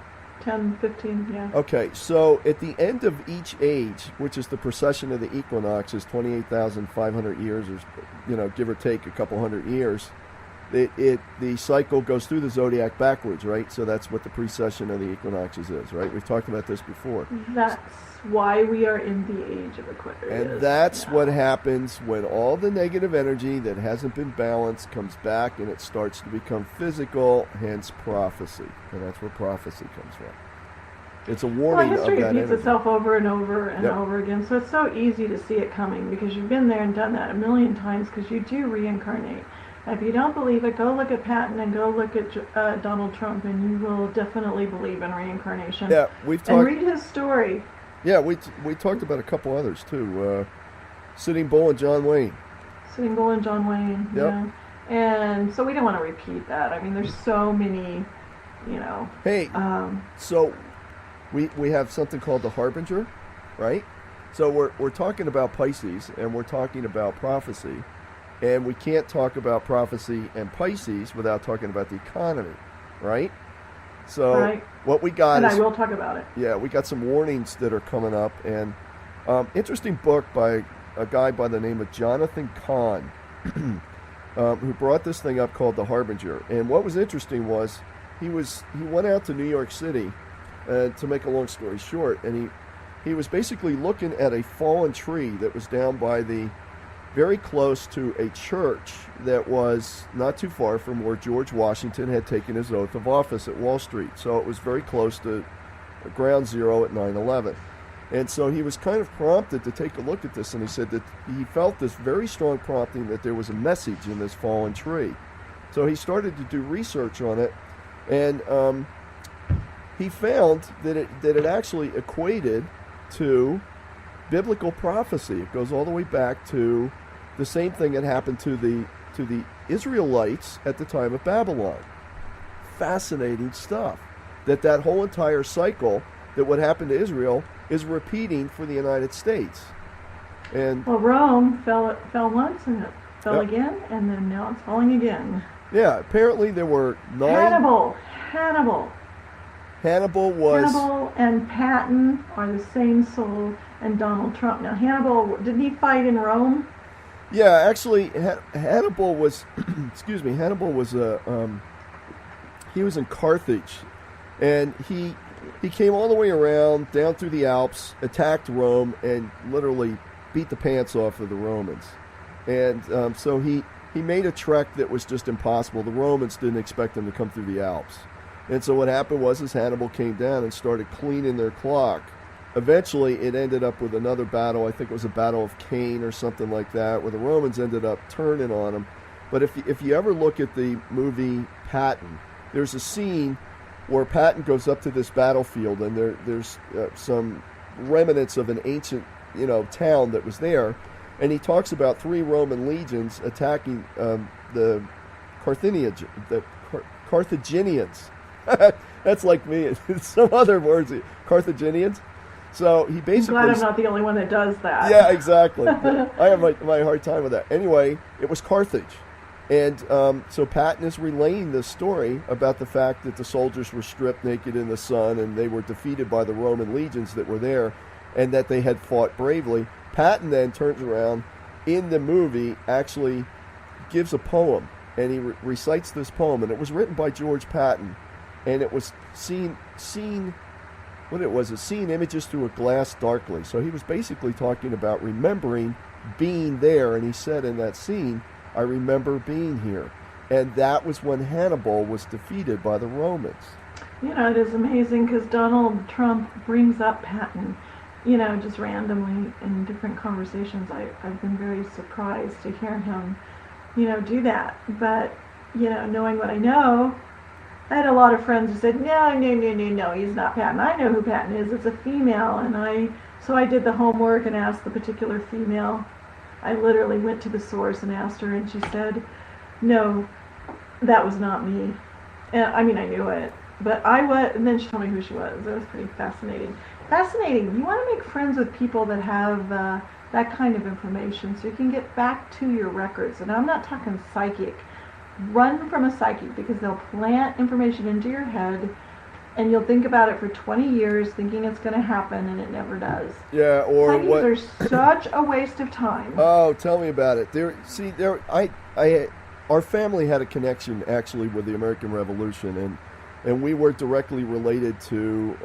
[SPEAKER 1] 10, 15, yeah.
[SPEAKER 2] Okay, so at the end of each age, which is the precession of the equinox, is 28,500 years, or give or take a couple hundred years. The cycle goes through the zodiac backwards, right? So that's what the precession of the equinoxes is, right? We've talked about this before.
[SPEAKER 1] That's why we are in the age of Aquarius.
[SPEAKER 2] And that's what happens when all the negative energy that hasn't been balanced comes back and it starts to become physical, hence prophecy. And that's where prophecy comes from. It's a warning of that energy.
[SPEAKER 1] History repeats itself over and over and over again, so it's so easy to see it coming because you've been there and done that a million times because you do reincarnate. If you don't believe it, go look at Patton and go look at Donald Trump, and you will definitely believe in reincarnation.
[SPEAKER 2] Yeah, we've talked.
[SPEAKER 1] And read his story.
[SPEAKER 2] Yeah, we talked about a couple others too. Sitting Bull and John Wayne.
[SPEAKER 1] Sitting Bull and John Wayne. Yep. Yeah. And so we don't want to repeat that. I mean, there's so many,
[SPEAKER 2] Hey, so we have something called the harbinger, right? So we're talking about Pisces and we're talking about prophecy. And we can't talk about prophecy and Pisces without talking about the economy, right? So what we got
[SPEAKER 1] I will talk about it.
[SPEAKER 2] Yeah, we got some warnings that are coming up. And interesting book by a guy by the name of Jonathan Kahn, who brought this thing up called The Harbinger. And what was interesting was he went out to New York City, to make a long story short, and he was basically looking at a fallen tree that was down by very close to a church that was not too far from where George Washington had taken his oath of office at Wall Street. So it was very close to ground zero at 9/11. And so he was kind of prompted to take a look at this, and he said that he felt this very strong prompting that there was a message in this fallen tree. So he started to do research on it, and he found that it actually equated to biblical prophecy. It goes all the way back to the same thing that happened to the Israelites at the time of Babylon. Fascinating stuff. That whole entire cycle that what happened to Israel is repeating for the United States. And
[SPEAKER 1] Rome fell once and it fell again, and then now it's falling again.
[SPEAKER 2] Yeah, apparently there were 9. Hannibal
[SPEAKER 1] and Patton are the same soul, and Donald Trump. Now Hannibal, didn't he fight in Rome?
[SPEAKER 2] Yeah, actually, Hannibal was, Hannibal was he was in Carthage, and he came all the way around, down through the Alps, attacked Rome, and literally beat the pants off of the Romans. And so he made a trek that was just impossible. The Romans didn't expect him to come through the Alps. And so what happened was Hannibal came down and started cleaning their clock. Eventually, it ended up with another battle. I think it was a Battle of Cain or something like that, where the Romans ended up turning on them. But if you ever look at the movie Patton, there's a scene where Patton goes up to this battlefield, and there's some remnants of an ancient, town that was there, and he talks about 3 Roman legions attacking the Carthaginians, That's like me. Some other words, Carthaginians. So he basically.
[SPEAKER 1] I'm glad I'm not the only one that does that.
[SPEAKER 2] Yeah, exactly. I have my hard time with that. Anyway, it was Carthage. And so Patton is relaying this story about the fact that the soldiers were stripped naked in the sun and they were defeated by the Roman legions that were there and that they had fought bravely. Patton then turns around in the movie, actually gives a poem, and he recites this poem. And it was written by George Patton, and it was seen images through a glass darkly. So he was basically talking about remembering being there, and he said in that scene, I remember being here. And that was when Hannibal was defeated by the Romans.
[SPEAKER 1] It is amazing because Donald Trump brings up Patton, just randomly in different conversations. I've been very surprised to hear him, do that. But, knowing what I know, I had a lot of friends who said, no, he's not Patton. I know who Patton is. It's a female. So I did the homework and asked the particular female. I literally went to the source and asked her, and she said, no, that was not me. And I knew it, but and then she told me who she was. It was pretty fascinating. Fascinating. You want to make friends with people that have that kind of information so you can get back to your records. And I'm not talking psychic. Run from a psychic because they'll plant information into your head and you'll think about it for 20 years thinking it's going to happen, and it never does.
[SPEAKER 2] Yeah, or
[SPEAKER 1] Psychics
[SPEAKER 2] what?
[SPEAKER 1] are such a waste of time.
[SPEAKER 2] Oh, tell me about it. Our family had a connection actually with the American Revolution, and we were directly related to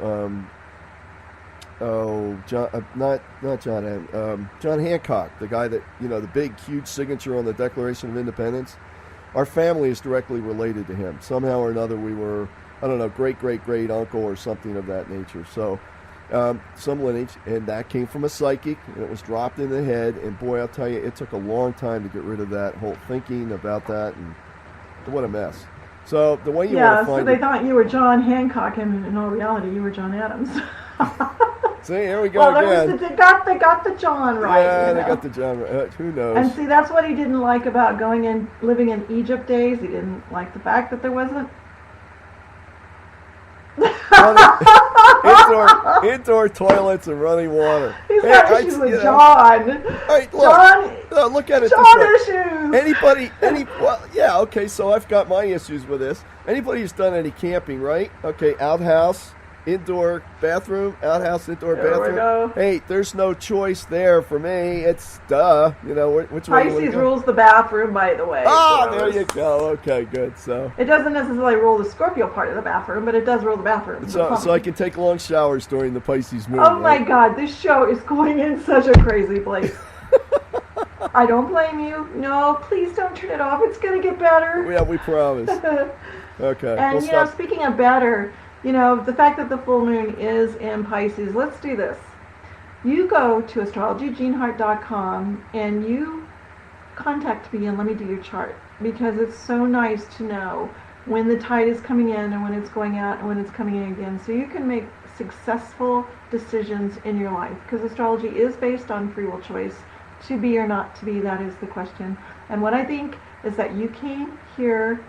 [SPEAKER 2] John Hancock, the guy that the big huge signature on the Declaration of Independence. Our family is directly related to him. Somehow or another, we were, I don't know, great uncle or something of that nature. So, some lineage, and that came from a psychic, and it was dropped in the head. And boy, I'll tell you, it took a long time to get rid of that whole thinking about that, and what a mess. So the way you want to find
[SPEAKER 1] they thought you were John Hancock, and in all reality, you were John Adams.
[SPEAKER 2] See, here we go again.
[SPEAKER 1] They got the John right.
[SPEAKER 2] Yeah, they got the John right. Who knows?
[SPEAKER 1] And see, that's what he didn't like about living in Egypt days. He didn't like the fact that there wasn't
[SPEAKER 2] indoor toilets and running water.
[SPEAKER 1] He's got issues with John.
[SPEAKER 2] Right, look at it
[SPEAKER 1] John
[SPEAKER 2] this way.
[SPEAKER 1] Issues.
[SPEAKER 2] So I've got my issues with this. Anybody who's done any camping, right? Okay, outhouse, indoor bathroom, outhouse, indoor bathroom.
[SPEAKER 1] We go.
[SPEAKER 2] Hey, there's no choice there for me. It's duh. Which way
[SPEAKER 1] Pisces rules the bathroom, by the way.
[SPEAKER 2] There you go. Okay, good. So
[SPEAKER 1] it doesn't necessarily rule the Scorpio part of the bathroom, but it does rule the bathroom.
[SPEAKER 2] So I can take long showers during the Pisces moon.
[SPEAKER 1] Oh my God, this show is going in such a crazy place. I don't blame you. No, please don't turn it off. It's going to get better.
[SPEAKER 2] Yeah, we promise. Okay.
[SPEAKER 1] And speaking of better, the fact that the full moon is in Pisces, let's do this. You go to astrologygenehart.com and you contact me and let me do your chart, because it's so nice to know when the tide is coming in and when it's going out and when it's coming in again, so you can make successful decisions in your life, because astrology is based on free will choice. To be or not to be, that is the question. And what I think is that you came here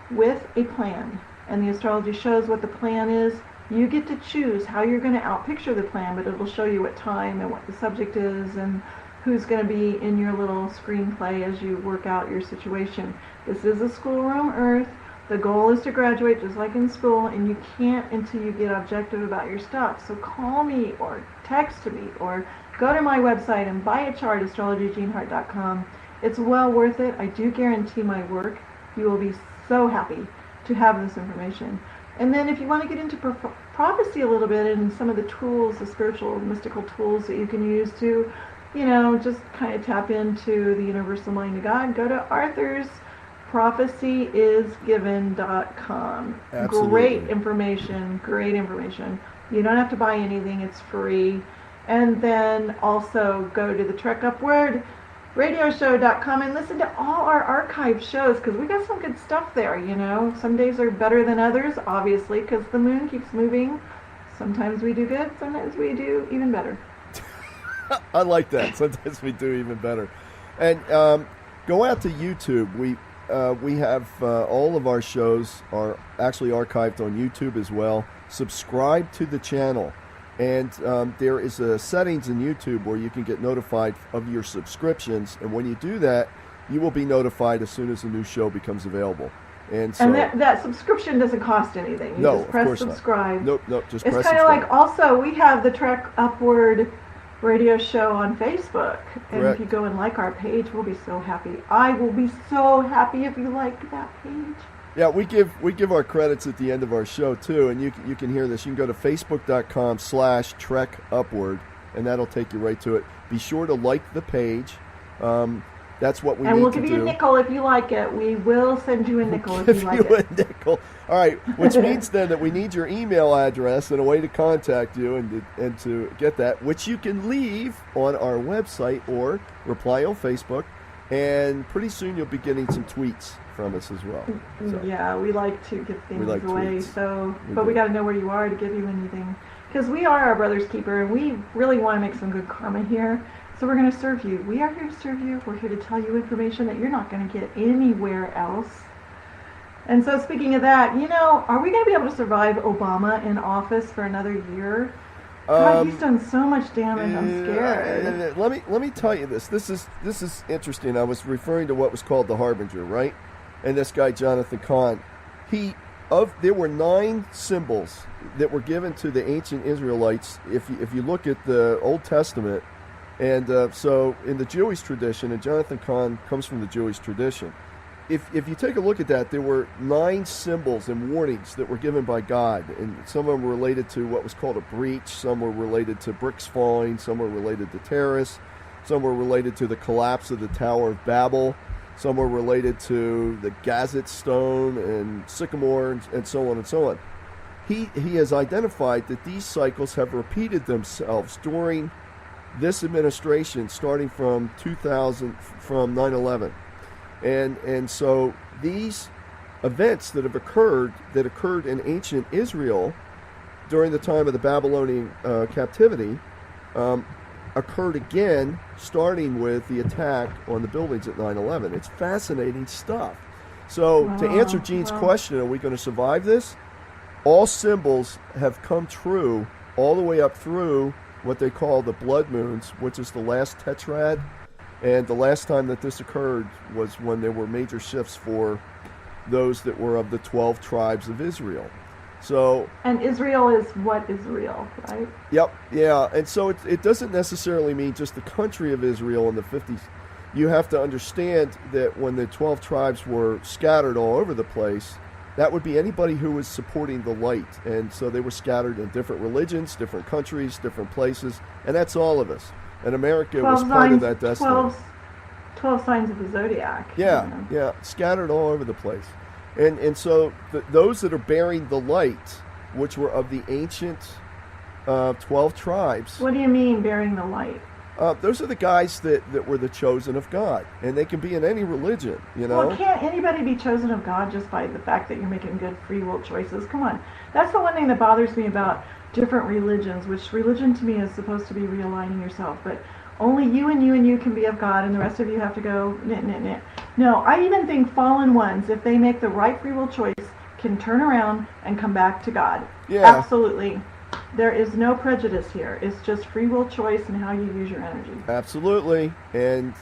[SPEAKER 1] with a plan, and the astrology shows what the plan is. You get to choose how you're going to outpicture the plan, but it'll show you what time and what the subject is and who's going to be in your little screenplay as you work out your situation. This is a schoolroom Earth. The goal is to graduate just like in school, and you can't until you get objective about your stuff. So call me or text me or go to my website and buy a chart, astrologygenehart.com. It's well worth it. I do guarantee my work. You will be so happy to have this information. And then if you want to get into prophecy a little bit and some of the tools, the spiritual, mystical tools that you can use to, just kind of tap into the universal mind of God, go to arthursProphecyIsGiven.com.
[SPEAKER 2] Absolutely.
[SPEAKER 1] Great information. You don't have to buy anything. It's free. And then also go to the Trek Upward radioshow.com and listen to all our archive shows, because we got some good stuff there. Some days are better than others, obviously, because the moon keeps moving. Sometimes we do good, sometimes we do even better.
[SPEAKER 2] I like that. Sometimes we do even better. And go out to YouTube. we have all of our shows are actually archived on YouTube as well. Subscribe to the channel. And there is a settings in YouTube where you can get notified of your subscriptions. And when you do that, you will be notified as soon as a new show becomes available. And so,
[SPEAKER 1] that subscription doesn't cost anything. You just press subscribe.
[SPEAKER 2] Nope, just
[SPEAKER 1] it's
[SPEAKER 2] press subscribe.
[SPEAKER 1] It's kind of like, also, we have the Trek Upward radio show on Facebook. And
[SPEAKER 2] Correct.
[SPEAKER 1] if you go and like our page, we'll be so happy. I will be so happy if you like that page.
[SPEAKER 2] Yeah, we give our credits at the end of our show too, and you can hear this. You can go to facebook.com/Trek Upward, and that'll take you right to it. Be sure to like the page. That's what we need to do.
[SPEAKER 1] And we'll give you a nickel if you like it. We will send you a nickel if you like it.
[SPEAKER 2] Give you a nickel. All right, which means then that we need your email address and a way to contact you and to get that, which you can leave on our website or reply on Facebook. And pretty soon you'll be getting some tweets from us as well. So.
[SPEAKER 1] Yeah, we like to give things away.
[SPEAKER 2] Tweets.
[SPEAKER 1] But we got to know where you are to give you anything. Because we are our brother's keeper, and we really want to make some good karma here. So we're going to serve you. We are here to serve you. We're here to tell you information that you're not going to get anywhere else. And so speaking of that, are we going to be able to survive Obama in office for another year? God, he's done so much damage. I'm scared.
[SPEAKER 2] Let me tell you this. This is interesting. I was referring to what was called the harbinger, right? And this guy Jonathan Cahn, there were 9 symbols that were given to the ancient Israelites. If you look at the Old Testament, and so in the Jewish tradition, and Jonathan Cahn comes from the Jewish tradition. If you take a look at that, there were 9 symbols and warnings that were given by God, and some of them were related to what was called a breach, some were related to bricks falling, some were related to terrorists, some were related to the collapse of the Tower of Babel, some were related to the Gazette Stone and Sycamore, and so on and so on. He has identified that these cycles have repeated themselves during this administration, starting from 9/11. And so these events that occurred in ancient Israel during the time of the Babylonian captivity occurred again, starting with the attack on the buildings at 9/11. It's fascinating stuff. So to answer Gene's question, are we going to survive this? All symbols have come true all the way up through what they call the blood moons, which is the last tetrad. And the last time that this occurred was when there were major shifts for those that were of the 12 tribes of Israel.
[SPEAKER 1] And Israel is what Israel, right?
[SPEAKER 2] Yep, yeah. And so it doesn't necessarily mean just the country of Israel in the 50s. You have to understand that when the 12 tribes were scattered all over the place, that would be anybody who was supporting the light. And so they were scattered in different religions, different countries, different places. And that's all of us. And America was part of that destiny.
[SPEAKER 1] 12 signs of the zodiac.
[SPEAKER 2] Yeah, scattered all over the place. And so those that are bearing the light, which were of the ancient 12 tribes.
[SPEAKER 1] What do you mean bearing the light?
[SPEAKER 2] Those are the guys that were the chosen of God. And they can be in any religion,
[SPEAKER 1] Well, can't anybody be chosen of God just by the fact that you're making good free will choices? Come on. That's the one thing that bothers me about different religions, which religion to me is supposed to be realigning yourself, but only you and you and you can be of God, and the rest of you have to go nah. No, I even think fallen ones, if they make the right free will choice, can turn around and come back to God.
[SPEAKER 2] Yeah.
[SPEAKER 1] Absolutely. There is no prejudice here. It's just free will choice and how you use your energy.
[SPEAKER 2] Absolutely. And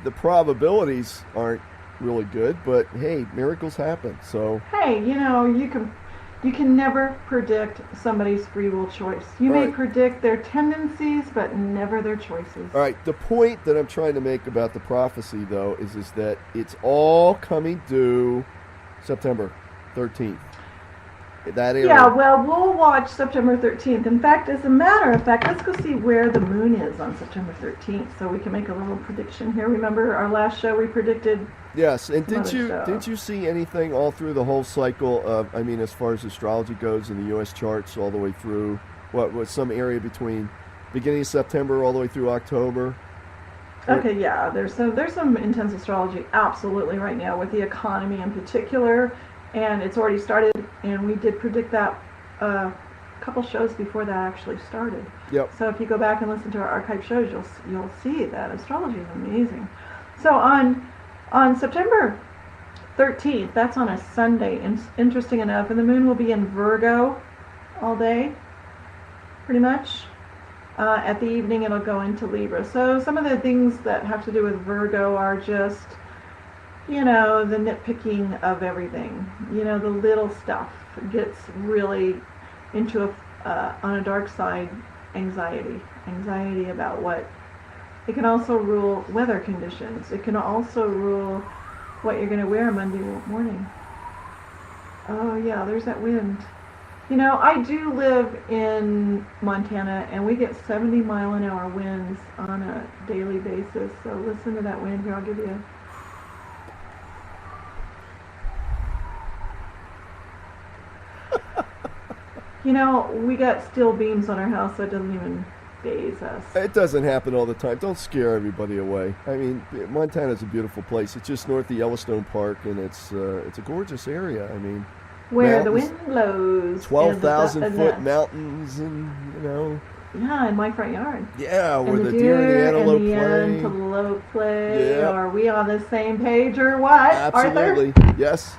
[SPEAKER 2] the probabilities aren't really good, but hey, miracles happen. So
[SPEAKER 1] hey, you can never predict somebody's free will choice. You may predict their tendencies, but never their choices.
[SPEAKER 2] All right. The point that I'm trying to make about the prophecy, though, is that it's all coming due September 13th. That area.
[SPEAKER 1] Yeah, well, we'll watch September 13th. In fact, as a matter of fact, let's go see where the moon is on September 13th so we can make a little prediction here. Remember our last show we predicted?
[SPEAKER 2] Yes, and didn't you see anything all through the whole cycle of, as far as astrology goes in the U.S. charts all the way through, what was some area between beginning of September all the way through October?
[SPEAKER 1] Okay, yeah, there's some intense astrology absolutely right now with the economy in particular. And it's already started, and we did predict that a couple shows before that actually started.
[SPEAKER 2] Yep.
[SPEAKER 1] So if you go back and listen to our archive shows, you'll see that astrology is amazing. So on September 13th. That's on a Sunday. And interesting enough, and the moon will be in Virgo all day, pretty much. At the evening, it'll go into Libra. So some of the things that have to do with Virgo are just, the nitpicking of everything. The little stuff gets really into on a dark side, anxiety about what. It can also rule weather conditions. It can also rule what you're going to wear Monday morning. Oh yeah, there's that wind. I do live in Montana, and we get 70-mile-an-hour winds on a daily basis. So listen to that wind here. I'll give you. We got steel beams on our house, so it doesn't even faze us.
[SPEAKER 2] It doesn't happen all the time. Don't scare everybody away. I mean, Montana's a beautiful place. It's just north of Yellowstone Park, and it's a gorgeous area. I mean,
[SPEAKER 1] where the wind blows.
[SPEAKER 2] 12,000-foot mountains, and
[SPEAKER 1] Yeah, in my front yard.
[SPEAKER 2] Yeah, where
[SPEAKER 1] and
[SPEAKER 2] the deer and the
[SPEAKER 1] antelope play. Yeah. Are we on the same page or what,
[SPEAKER 2] Absolutely.
[SPEAKER 1] Arthur?
[SPEAKER 2] Yes.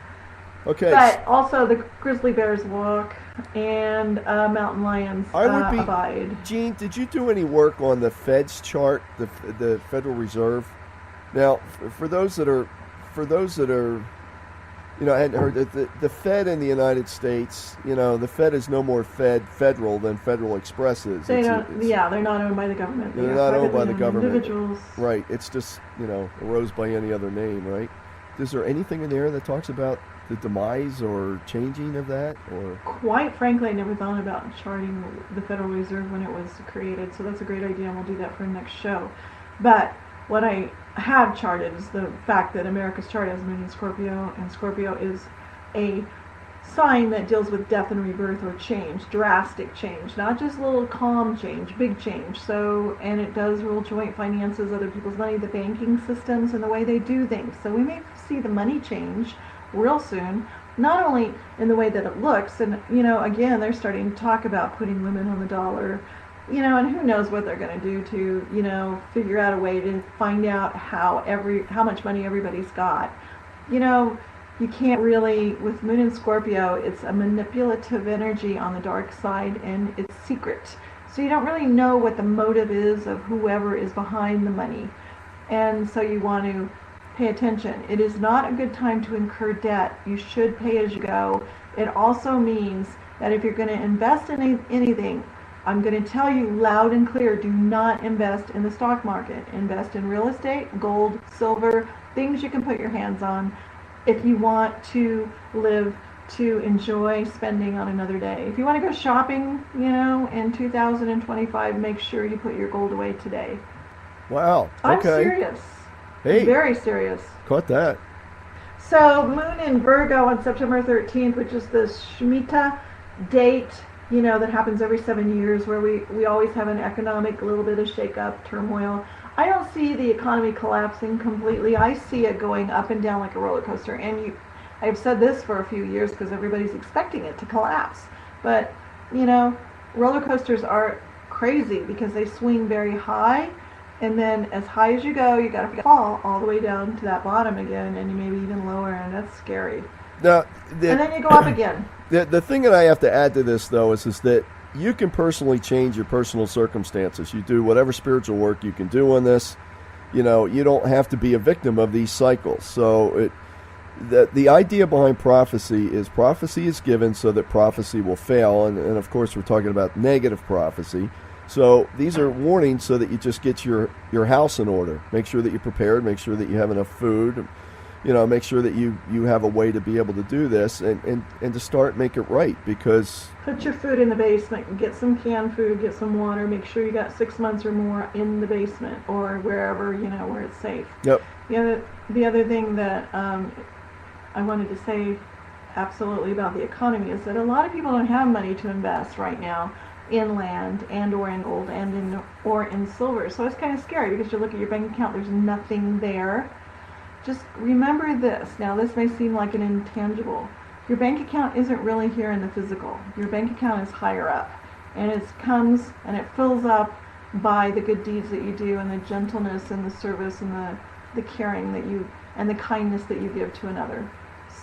[SPEAKER 2] Okay.
[SPEAKER 1] But also the grizzly bears walk, and mountain lions abide.
[SPEAKER 2] Jean, did you do any work on the Fed's chart, the Federal Reserve? Now, for those that are, hadn't heard the Fed in the United States, the Fed is no more federal than Federal Express is.
[SPEAKER 1] They're not owned by the government.
[SPEAKER 2] They're not owned by the government.
[SPEAKER 1] Individuals.
[SPEAKER 2] Right. It's just, arose by any other name, right? Is there anything in there that talks about the demise or changing of that? Or
[SPEAKER 1] quite frankly, I never thought about charting the Federal Reserve when it was created, so that's a great idea, and we'll do that for the next show. But what I have charted is the fact that America's chart has moon in Scorpio, and Scorpio is a sign that deals with death and rebirth or change, drastic change, not just a little calm change, big change. So, and it does rule joint finances, other people's money, the banking systems, and the way they do things. So we may see the money change real soon, not only in the way that it looks, and again, they're starting to talk about putting women on the dollar, and who knows what they're going to do to, figure out a way to find out how much money everybody's got. You can't really, with moon in Scorpio, it's a manipulative energy on the dark side, and it's secret. So you don't really know what the motive is of whoever is behind the money. And so you want to pay attention. It is not a good time to incur debt. You should pay as you go. It also means that if you're going to invest in anything, I'm going to tell you loud and clear, do not invest in the stock market. Invest in real estate, gold, silver, things you can put your hands on if you want to live to enjoy spending on another day. If you want to go shopping, in 2025, make sure you put your gold away today.
[SPEAKER 2] Wow. Okay.
[SPEAKER 1] I'm serious.
[SPEAKER 2] Hey.
[SPEAKER 1] Very serious.
[SPEAKER 2] Caught that.
[SPEAKER 1] So moon in Virgo on September 13th, which is the Shemitah date, that happens every 7 years, where we always have an economic little bit of shake-up, turmoil. I don't see the economy collapsing completely. I see it going up and down like a roller coaster. And I've said this for a few years because everybody's expecting it to collapse. But, roller coasters are crazy because they swing very high. And then as high as you go, you got to fall all the way down to that bottom again, and maybe even lower, and that's scary.
[SPEAKER 2] Now,
[SPEAKER 1] and then you go up again.
[SPEAKER 2] The thing that I have to add to this, though, is that you can personally change your personal circumstances. You do whatever spiritual work you can do on this. You don't have to be a victim of these cycles. So the idea behind prophecy is given so that prophecy will fail. And of course, we're talking about negative prophecy. So these are warnings so that you just get your house in order. Make sure that you're prepared. Make sure that you have enough food. Make sure that you have a way to be able to do this and to start make it right, because
[SPEAKER 1] put your food in the basement, get some canned food, get some water, make sure you got 6 months or more in the basement or wherever, where it's safe.
[SPEAKER 2] Yep.
[SPEAKER 1] The other thing that I wanted to say absolutely about the economy is that a lot of people don't have money to invest right now in land and or in gold and or in silver. So it's kind of scary because you look at your bank account, there's nothing there. Just remember this. Now, this may seem like an intangible. Your bank account isn't really here in the physical. Your bank account is higher up. And it comes and it fills up by the good deeds that you do and the gentleness and the service and the caring that you and the kindness that you give to another.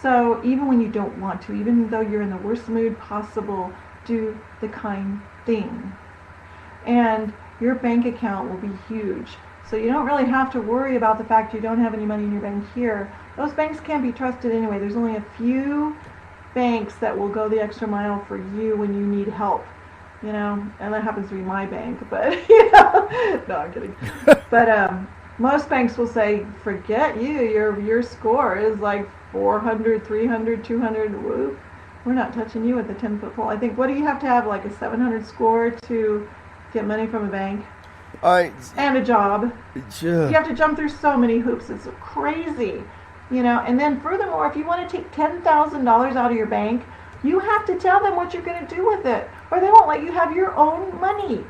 [SPEAKER 1] So even when you don't want to, even though you're in the worst mood possible, do the kind thing. And your bank account will be huge. So you don't really have to worry about the fact you don't have any money in your bank here. Those banks can't be trusted anyway. There's only a few banks that will go the extra mile for you when you need help. You know, and that happens to be my bank, but, you know, no, I'm kidding. But most banks will say, forget you, your score is like 400, 300, 200, whoop. We're not touching you with the 10-foot pole. I think, what do you have to have, like a 700 score to get money from a bank? And a job. You have to jump through so many hoops. It's crazy. You know, and then furthermore, if you want to take $10,000 out of your bank, you have to tell them what you're going to do with it, or they won't let you have your own money.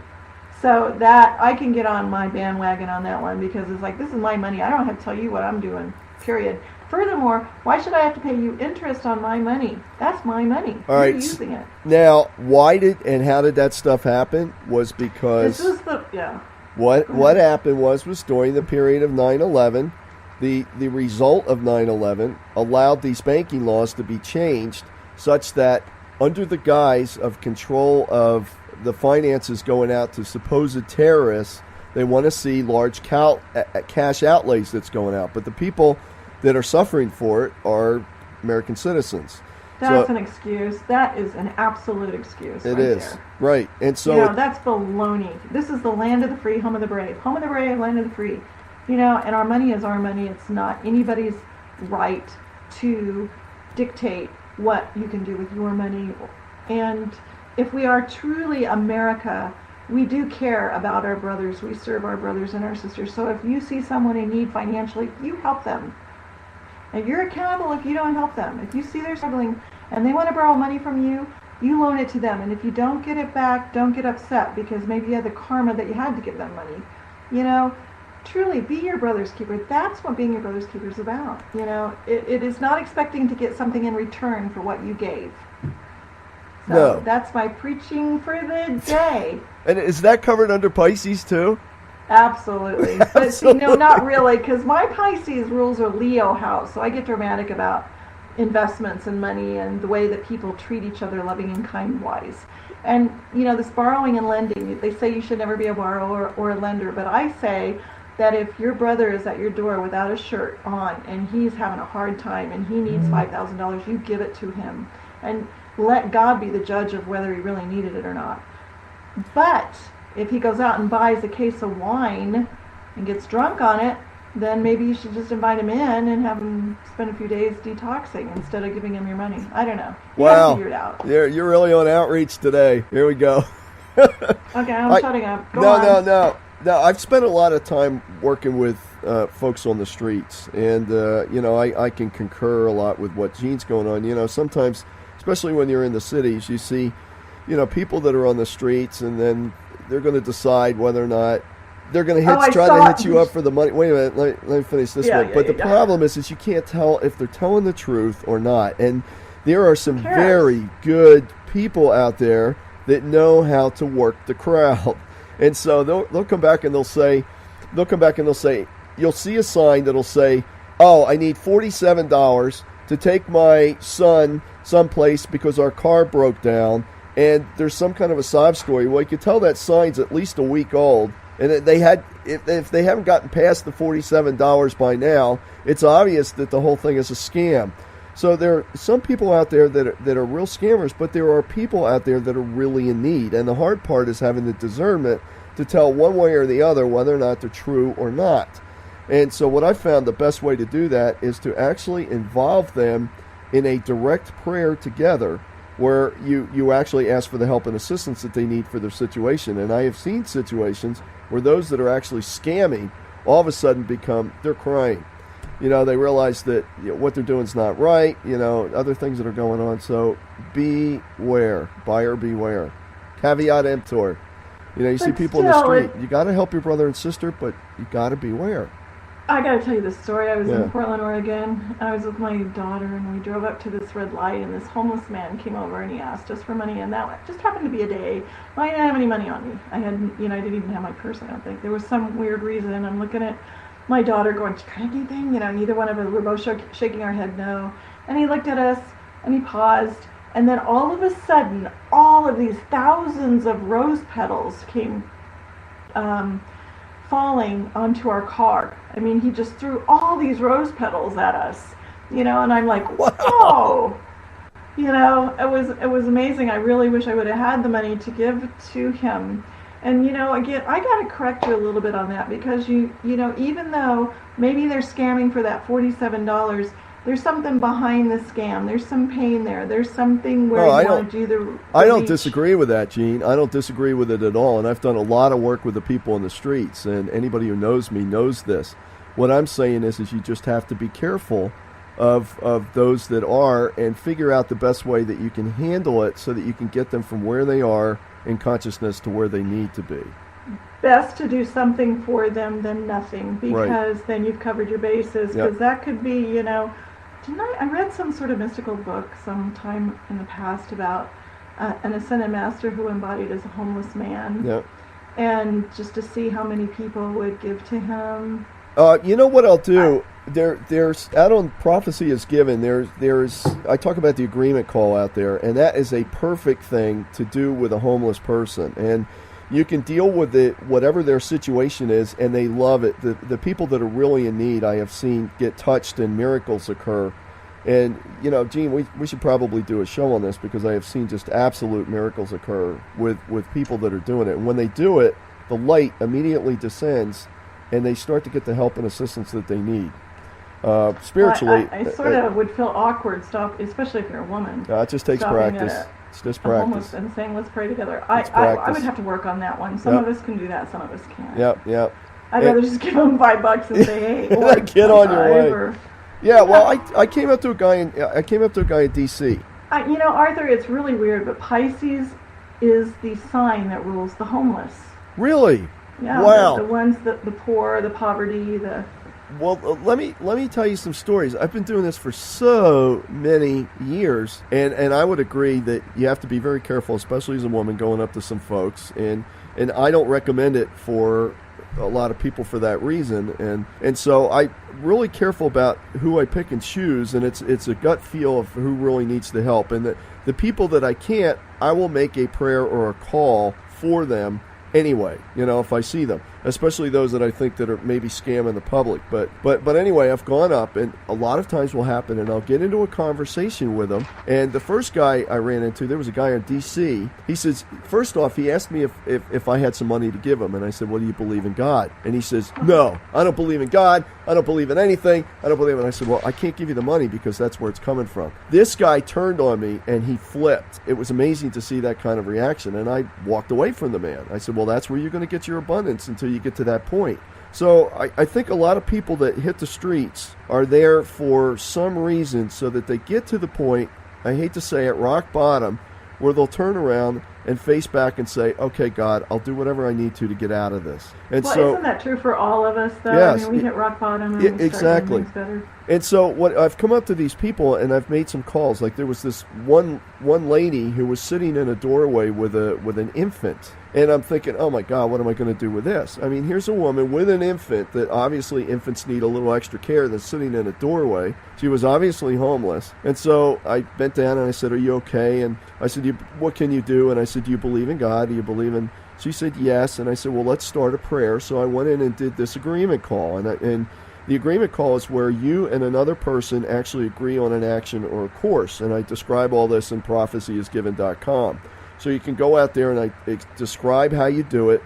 [SPEAKER 1] So that, I can get on my bandwagon on that one, because it's like, this is my money. I don't have to tell you what I'm doing, period. Furthermore, why should I have to pay you interest on my money? That's my money.
[SPEAKER 2] All right.
[SPEAKER 1] You're using it.
[SPEAKER 2] Now, why did and how did that stuff happen? Was because
[SPEAKER 1] this is the, yeah.
[SPEAKER 2] What happened was during the period of 9/11, the result of 9/11 allowed these banking laws to be changed such that under the guise of control of the finances going out to supposed terrorists, they want to see large cash outlays that's going out. But the people that are suffering for it are American citizens.
[SPEAKER 1] That's an excuse. That is an absolute excuse.
[SPEAKER 2] It is.
[SPEAKER 1] There.
[SPEAKER 2] Right. And so...
[SPEAKER 1] You know, that's baloney. This is the land of the free, home of the brave. Home of the brave, land of the free. You know, and our money is our money. It's not anybody's right to dictate what you can do with your money. And if we are truly America, we do care about our brothers. We serve our brothers and our sisters. So if you see someone in need financially, you help them. And you're accountable if you don't help them. If you see they're struggling and they want to borrow money from you, you loan it to them. And if you don't get it back, don't get upset, because maybe you had the karma that you had to give them money. You know, truly be your brother's keeper. That's what being your brother's keeper is about. You know, it is not expecting to get something in return for what you gave. So
[SPEAKER 2] no.
[SPEAKER 1] That's my preaching for the day.
[SPEAKER 2] And is that covered under Pisces too?
[SPEAKER 1] Absolutely. But see, no, not really, because my Pisces rules are Leo house, so I get dramatic about investments and money and the way that people treat each other, loving and kind wise. And, you know, this borrowing and lending, they say you should never be a borrower or a lender, but I say that if your brother is at your door without a shirt on and he's having a hard time and he needs $5,000, you give it to him. And let God be the judge of whether he really needed it or not. But if he goes out and buys a case of wine and gets drunk on it, then maybe you should just invite him in and have him spend a few days detoxing instead of giving him your money. I don't know. You
[SPEAKER 2] wow.
[SPEAKER 1] figure it out.
[SPEAKER 2] You're really on outreach today. Here we go.
[SPEAKER 1] Okay, I'm shutting up. Go on.
[SPEAKER 2] No. I've spent a lot of time working with folks on the streets, and you know, I can concur a lot with what Jean's going on. You know, sometimes, especially when you're in the cities, you see, you know, people that are on the streets, and then they're going to decide whether or not they're going to try to hit you up for the money. Wait a minute, let me finish this one. But the problem is you can't tell if they're telling the truth or not. And there are some very good people out there that know how to work the crowd. And so they'll come back and they'll say, you'll see a sign that'll say, oh, I need $47 to take my son someplace because our car broke down. And there's some kind of a sob story. Well, you can tell that sign's at least a week old. And if they haven't gotten past the $47 by now, it's obvious that the whole thing is a scam. So there are some people out there that are real scammers, but there are people out there that are really in need. And the hard part is having the discernment to tell one way or the other whether or not they're true or not. And so what I found the best way to do that is to actually involve them in a direct prayer together, where you actually ask for the help and assistance that they need for their situation. And I have seen situations where those that are actually scamming all of a sudden they're crying. You know, they realize that what they're doing is not right, you know, other things that are going on. So beware, buyer beware. Caveat emptor. You know, you see people in the street, you got to help your brother and sister, but you got to beware.
[SPEAKER 1] I got to tell you this story. I was in Portland, Oregon. I was with my daughter, and we drove up to this red light, and this homeless man came over, and he asked us for money, and that just happened to be a day. I didn't have any money on me. I didn't even have my purse, I don't think. There was some weird reason. I'm looking at my daughter going, "Do you got anything?" You know, neither one of us, we're both shaking our head no. And he looked at us, and he paused, and then all of a sudden, all of these thousands of rose petals came falling onto our car. I mean, he just threw all these rose petals at us, and I'm like, whoa! It was amazing. I really wish I would have had the money to give to him. And, again, I got to correct you a little bit on that, because, even though maybe they're scamming for that $47, there's something behind the scam. There's some pain there. There's something where you want to do the
[SPEAKER 2] I don't disagree with that, Gene. I don't disagree with it at all. And I've done a lot of work with the people in the streets, and anybody who knows me knows this. What I'm saying is you just have to be careful of those that are, and figure out the best way that you can handle it so that you can get them from where they are in consciousness to where they need to be.
[SPEAKER 1] Best to do something for them than nothing, because then you've covered your bases. Because that could be, I read some sort of mystical book sometime in the past about an ascended master who embodied as a homeless man.
[SPEAKER 2] Yep.
[SPEAKER 1] And just to see how many people would give to him.
[SPEAKER 2] You know what I'll do? There's out on Prophecy is Given. There's I talk about the agreement call out there, and that is a perfect thing to do with a homeless person. And you can deal with it, whatever their situation is, and they love it. The people that are really in need, I have seen get touched and miracles occur. And, Gene, we should probably do a show on this, because I have seen just absolute miracles occur with people that are doing it. And when they do it, the light immediately descends, and they start to get the help and assistance that they need. Spiritually.
[SPEAKER 1] I sort of would feel awkward, especially if you're a woman.
[SPEAKER 2] It just takes practice. It's just practice.
[SPEAKER 1] Homeless and saying, let's pray together. I would have to work on that one. Some of us can do that, some of us can't.
[SPEAKER 2] Yep.
[SPEAKER 1] I'd rather just give them $5 and say, hey, or
[SPEAKER 2] get on your way. Well, I came up to a guy in D.C.
[SPEAKER 1] Arthur, it's really weird, but Pisces is the sign that rules the homeless.
[SPEAKER 2] Really?
[SPEAKER 1] Yeah.
[SPEAKER 2] Wow.
[SPEAKER 1] The ones that the poor, the poverty, the.
[SPEAKER 2] Well, let me tell you some stories. I've been doing this for so many years, and I would agree that you have to be very careful, especially as a woman going up to some folks, and I don't recommend it for a lot of people for that reason, and so I'm really careful about who I pick and choose, and it's a gut feel of who really needs the help, and the people that I can't, I will make a prayer or a call for them anyway, if I see them, especially those that I think that are maybe scamming the public. But anyway, I've gone up, and a lot of times will happen, and I'll get into a conversation with them. And the first guy I ran into, there was a guy in D.C. He says, first off, he asked me if I had some money to give him, and I said, well, do you believe in God? And he says, no, I don't believe in God. I don't believe in anything. I don't believe in. I said, well, I can't give you the money because that's where it's coming from. This guy turned on me, and he flipped. It was amazing to see that kind of reaction, and I walked away from the man. I said, well, that's where you're going to get your abundance until you get to that point. So I think a lot of people that hit the streets are there for some reason so that they get to the point, I hate to say it, rock bottom, where they'll turn around and face back and say, okay, God, I'll do whatever I need to get out of this. And
[SPEAKER 1] so, isn't that true for all of us, though?
[SPEAKER 2] Yes,
[SPEAKER 1] we hit rock bottom and we start doing things better.
[SPEAKER 2] And so what I've come up to these people, and I've made some calls. Like there was this one lady who was sitting in a doorway with an infant. And I'm thinking, oh my God, what am I going to do with this? I mean, here's a woman with an infant that obviously infants need a little extra care that's sitting in a doorway. She was obviously homeless. And so I bent down and I said, are you okay? And I said, what can you do? And I said, do you believe in God? Do you believe in... She said, yes. And I said, well, let's start a prayer. So I went in and did this agreement call. And the agreement call is where you and another person actually agree on an action or a course. And I describe all this in prophecyisgiven.com. So you can go out there and I describe how you do it,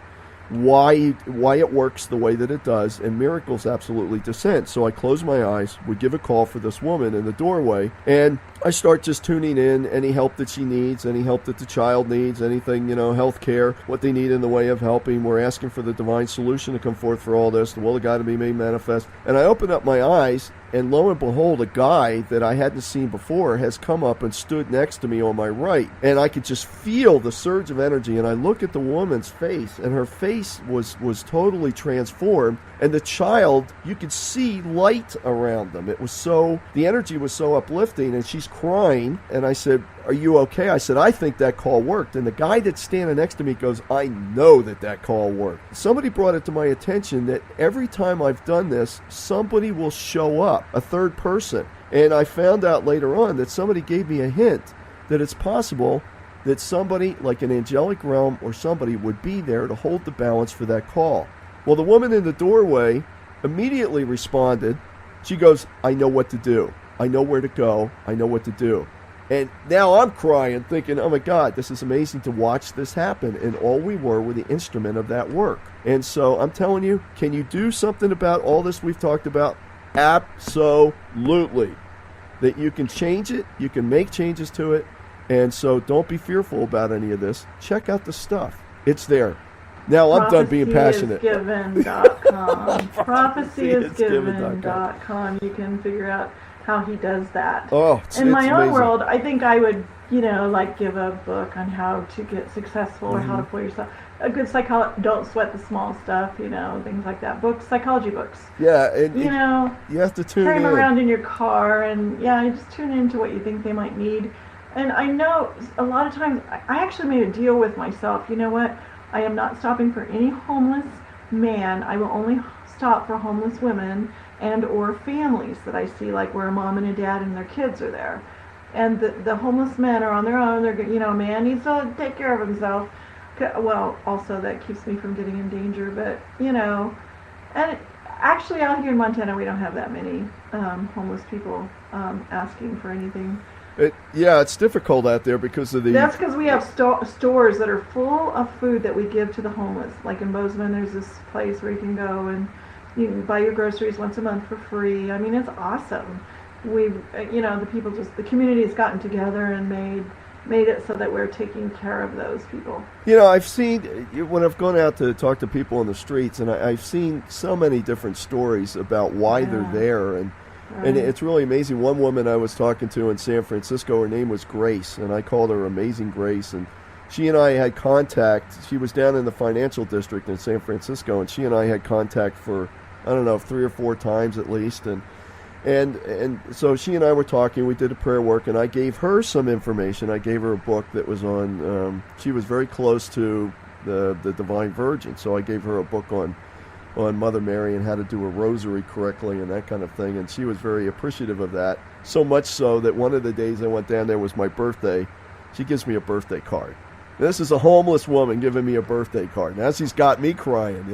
[SPEAKER 2] why it works the way that it does, and miracles absolutely descend. So I close my eyes, we give a call for this woman in the doorway, and I start just tuning in any help that she needs, any help that the child needs, anything, health care, what they need in the way of helping. We're asking for the divine solution to come forth for all this, the will of God to be made manifest. And I open up my eyes, and lo and behold, a guy that I hadn't seen before has come up and stood next to me on my right. And I could just feel the surge of energy. And I look at the woman's face, and her face was totally transformed. And the child, you could see light around them. The energy was so uplifting, and she's crying. And I said, "Are you okay?" I said, "I think that call worked." And the guy that's standing next to me goes, "I know that call worked." Somebody brought it to my attention that every time I've done this, somebody will show up, a third person. And I found out later on that somebody gave me a hint that it's possible that somebody, like an angelic realm or somebody, would be there to hold the balance for that call. Well, the woman in the doorway immediately responded. She goes, "I know what to do. I know where to go. I know what to do." And now I'm crying, thinking, oh my God, this is amazing to watch this happen. And all we were the instrument of that work. And so I'm telling you, can you do something about all this we've talked about? Absolutely. That you can change it, you can make changes to it. And so don't be fearful about any of this. Check out the stuff. It's there. Now I'm done being passionate.
[SPEAKER 1] ProphecyIsGiven.com. ProphecyIsGiven.com. You can figure out how he does that.
[SPEAKER 2] Oh,
[SPEAKER 1] in my own
[SPEAKER 2] amazing.
[SPEAKER 1] world, I think I would, like give a book on how to get successful or how to pull yourself. A good psychologist, don't sweat the small stuff, things like that. Books, psychology books.
[SPEAKER 2] Yeah, and you have to tune in.
[SPEAKER 1] Carry them around in your car, and you just tune into what you think they might need. And I know a lot of times, I actually made a deal with myself. You know what? I am not stopping for any homeless man. I will only stop for homeless women and or families that I see, like where a mom and a dad and their kids are there. And the homeless men are on their own. They're, a man needs to take care of himself. Well, also that keeps me from getting in danger, but, and actually out here in Montana, we don't have that many homeless people asking for anything.
[SPEAKER 2] It's difficult out there because of the...
[SPEAKER 1] That's because we have stores that are full of food that we give to the homeless. Like in Bozeman, there's this place where you can go and you can buy your groceries once a month for free. I mean, it's awesome. The community has gotten together and made it so that we're taking care of those people.
[SPEAKER 2] I've seen, when I've gone out to talk to people on the streets, and I've seen so many different stories about why they're there, and it's really amazing. One woman I was talking to in San Francisco, her name was Grace, and I called her Amazing Grace, and she and I had contact. She was down in the financial district in San Francisco, and she and I had contact for, 3 or 4 times at least, and so she and I were talking. We did a prayer work, and I gave her some information. I gave her a book that was on, she was very close to the Divine Virgin, so I gave her a book on Mother Mary and how to do a rosary correctly and that kind of thing, and she was very appreciative of that, so much so that one of the days I went down there was my birthday. She gives me a birthday card. This is a homeless woman giving me a birthday card. Now she's got me crying,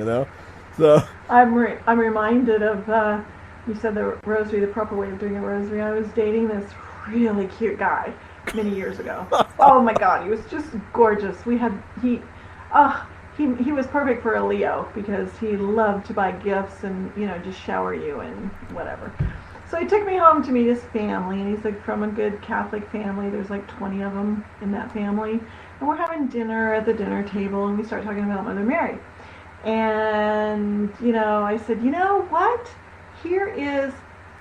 [SPEAKER 2] So
[SPEAKER 1] I'm reminded of, you said the rosary, the proper way of doing a rosary. I was dating this really cute guy many years ago. Oh my God, he was just gorgeous. He was perfect for a Leo because he loved to buy gifts and, just shower you and whatever. So he took me home to meet his family, and he's like from a good Catholic family. There's like 20 of them in that family. And we're having dinner at the dinner table, and we start talking about Mother Mary. And, I said, you know what? Here is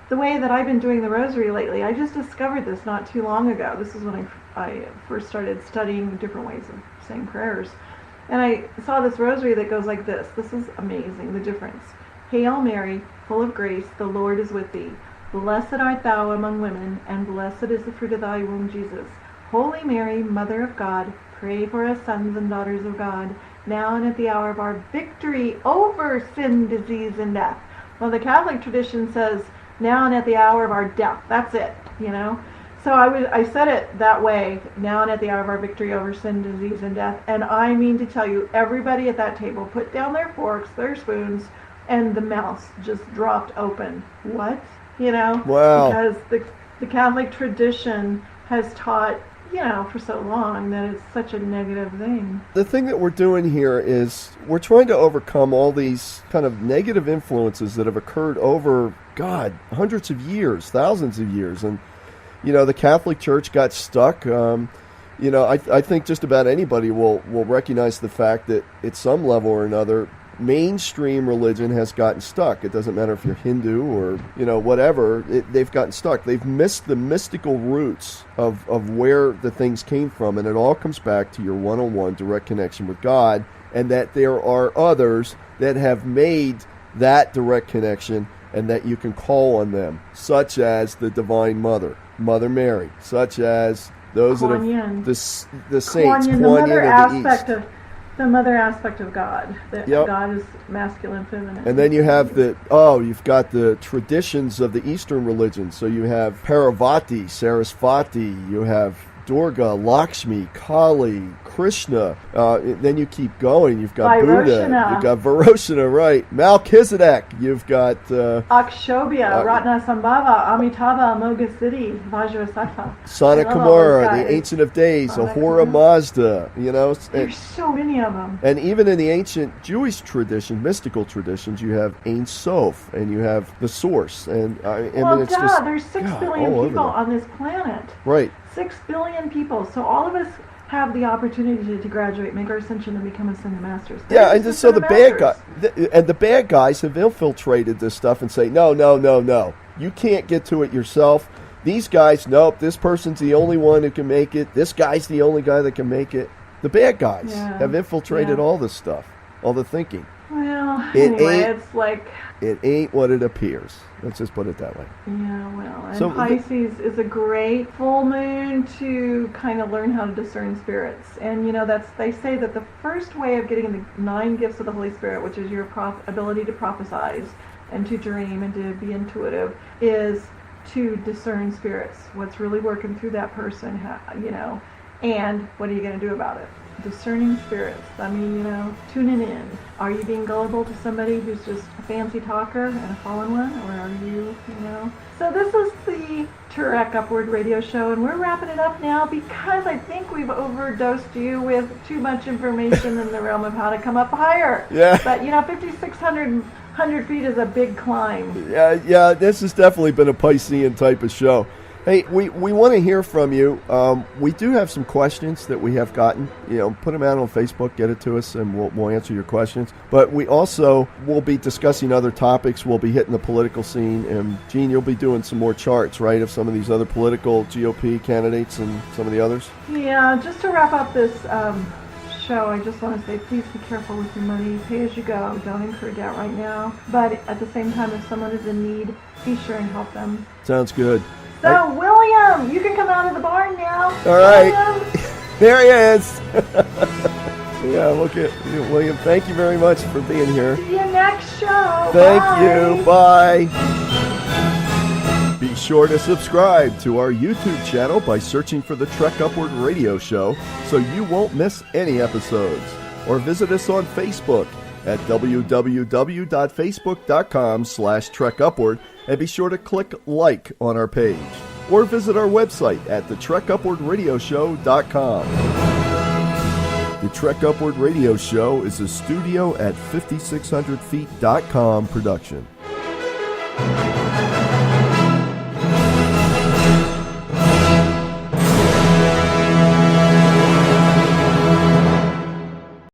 [SPEAKER 1] the way that I've been doing the rosary lately. I just discovered this not too long ago. This is when I first started studying different ways of saying prayers. And I saw this rosary that goes like this. This is amazing, the difference. Hail Mary, full of grace, the Lord is with thee. Blessed art thou among women, and blessed is the fruit of thy womb, Jesus. Holy Mary, Mother of God, pray for us sons and daughters of God, now and at the hour of our victory over sin, disease, and death. Well, the Catholic tradition says, now and at the hour of our death. That's it, So I said it that way, now and at the hour of our victory over sin, disease, and death. And I mean to tell you, everybody at that table put down their forks, their spoons, and the mouths just dropped open. What?
[SPEAKER 2] Wow.
[SPEAKER 1] Because the Catholic tradition has taught, for so long that it's such a negative thing.
[SPEAKER 2] The thing that we're doing here is we're trying to overcome all these kind of negative influences that have occurred over, hundreds of years, thousands of years. And the Catholic Church got stuck. I think just about anybody will recognize the fact that at some level or another, mainstream religion has gotten stuck. It doesn't matter if you're Hindu or, whatever. They've gotten stuck. They've missed the mystical roots of where the things came from. And it all comes back to your one-on-one direct connection with God, and that there are others that have made that direct connection, and that you can call on them, such as the Divine Mother, Mother Mary, such as those
[SPEAKER 1] Kuan
[SPEAKER 2] that
[SPEAKER 1] Yin.
[SPEAKER 2] have the saints,
[SPEAKER 1] Kuan Yin,
[SPEAKER 2] Kuan Yin of the East.
[SPEAKER 1] The mother aspect of God. That
[SPEAKER 2] Yep.
[SPEAKER 1] God is masculine, feminine.
[SPEAKER 2] And then you have you've got the traditions of the Eastern religion. So you have Parvati, Sarasvati, you have Durga, Lakshmi, Kali, Krishna. Then you keep going. You've got Buddha. You've got Varoshana, right. Melchizedek. You've got
[SPEAKER 1] Akshobhya, Ratnasambhava, Amitabha, Mogasiddhi, Vajrasattva.
[SPEAKER 2] Sanakumara, the Ancient of Days, Ahura Mazda.
[SPEAKER 1] There's so many of them.
[SPEAKER 2] And even in the ancient Jewish tradition, mystical traditions, you have Ein Sof, and you have the Source. And it's just,
[SPEAKER 1] there's 6 billion people on this planet.
[SPEAKER 2] Right.
[SPEAKER 1] 6 billion people. So all of us have the opportunity to graduate, make our ascension, and become ascended masters.
[SPEAKER 2] Yeah, and so the bad guys have infiltrated this stuff and say, no, you can't get to it yourself. These guys, nope, this person's the only one who can make it. This guy's the only guy that can make it. The bad guys have infiltrated all this stuff, all the thinking.
[SPEAKER 1] Well, it's like...
[SPEAKER 2] It ain't what it appears. Let's just put it that way.
[SPEAKER 1] Yeah, well, and Pisces is a great full moon to kind of learn how to discern spirits. And, they say that the first way of getting the 9 gifts of the Holy Spirit, which is your ability to prophesize and to dream and to be intuitive, is to discern spirits. What's really working through that person, and what are you going to do about it? Discerning spirits. Tuning in. Are you being gullible to somebody who's just a fancy talker and a fallen one? Or are you, So this is the Trek Upward radio show, and we're wrapping it up now because I think we've overdosed you with too much information in the realm of how to come up higher.
[SPEAKER 2] Yeah.
[SPEAKER 1] But, 5,600 feet is a big climb.
[SPEAKER 2] Yeah, this has definitely been a Piscean type of show. Hey, we want to hear from you. We do have some questions that we have gotten. Put them out on Facebook, get it to us, and we'll answer your questions. But we also will be discussing other topics. We'll be hitting the political scene. And, Gene, you'll be doing some more charts, right, of some of these other political GOP candidates and some of the others? Yeah,
[SPEAKER 1] just to wrap up this show, I just want to say, please be careful with your money. Pay as you go. Don't incur debt right now. But at the same time, if someone is in need, be sure and help them.
[SPEAKER 2] Sounds good.
[SPEAKER 1] So, William, you can come out of the barn now.
[SPEAKER 2] All right. There he is. Yeah, look at William. Thank you very much for being here.
[SPEAKER 1] See you next show.
[SPEAKER 2] Thank you. Bye. Be sure to subscribe to our YouTube channel by searching for the Trek Upward Radio Show so you won't miss any episodes. Or visit us on Facebook at www.facebook.com/TrekUpward, and be sure to click like on our page. Or visit our website at thetrekupwardradioshow.com. The Trek Upward Radio Show is a studio at 5600feet.com production.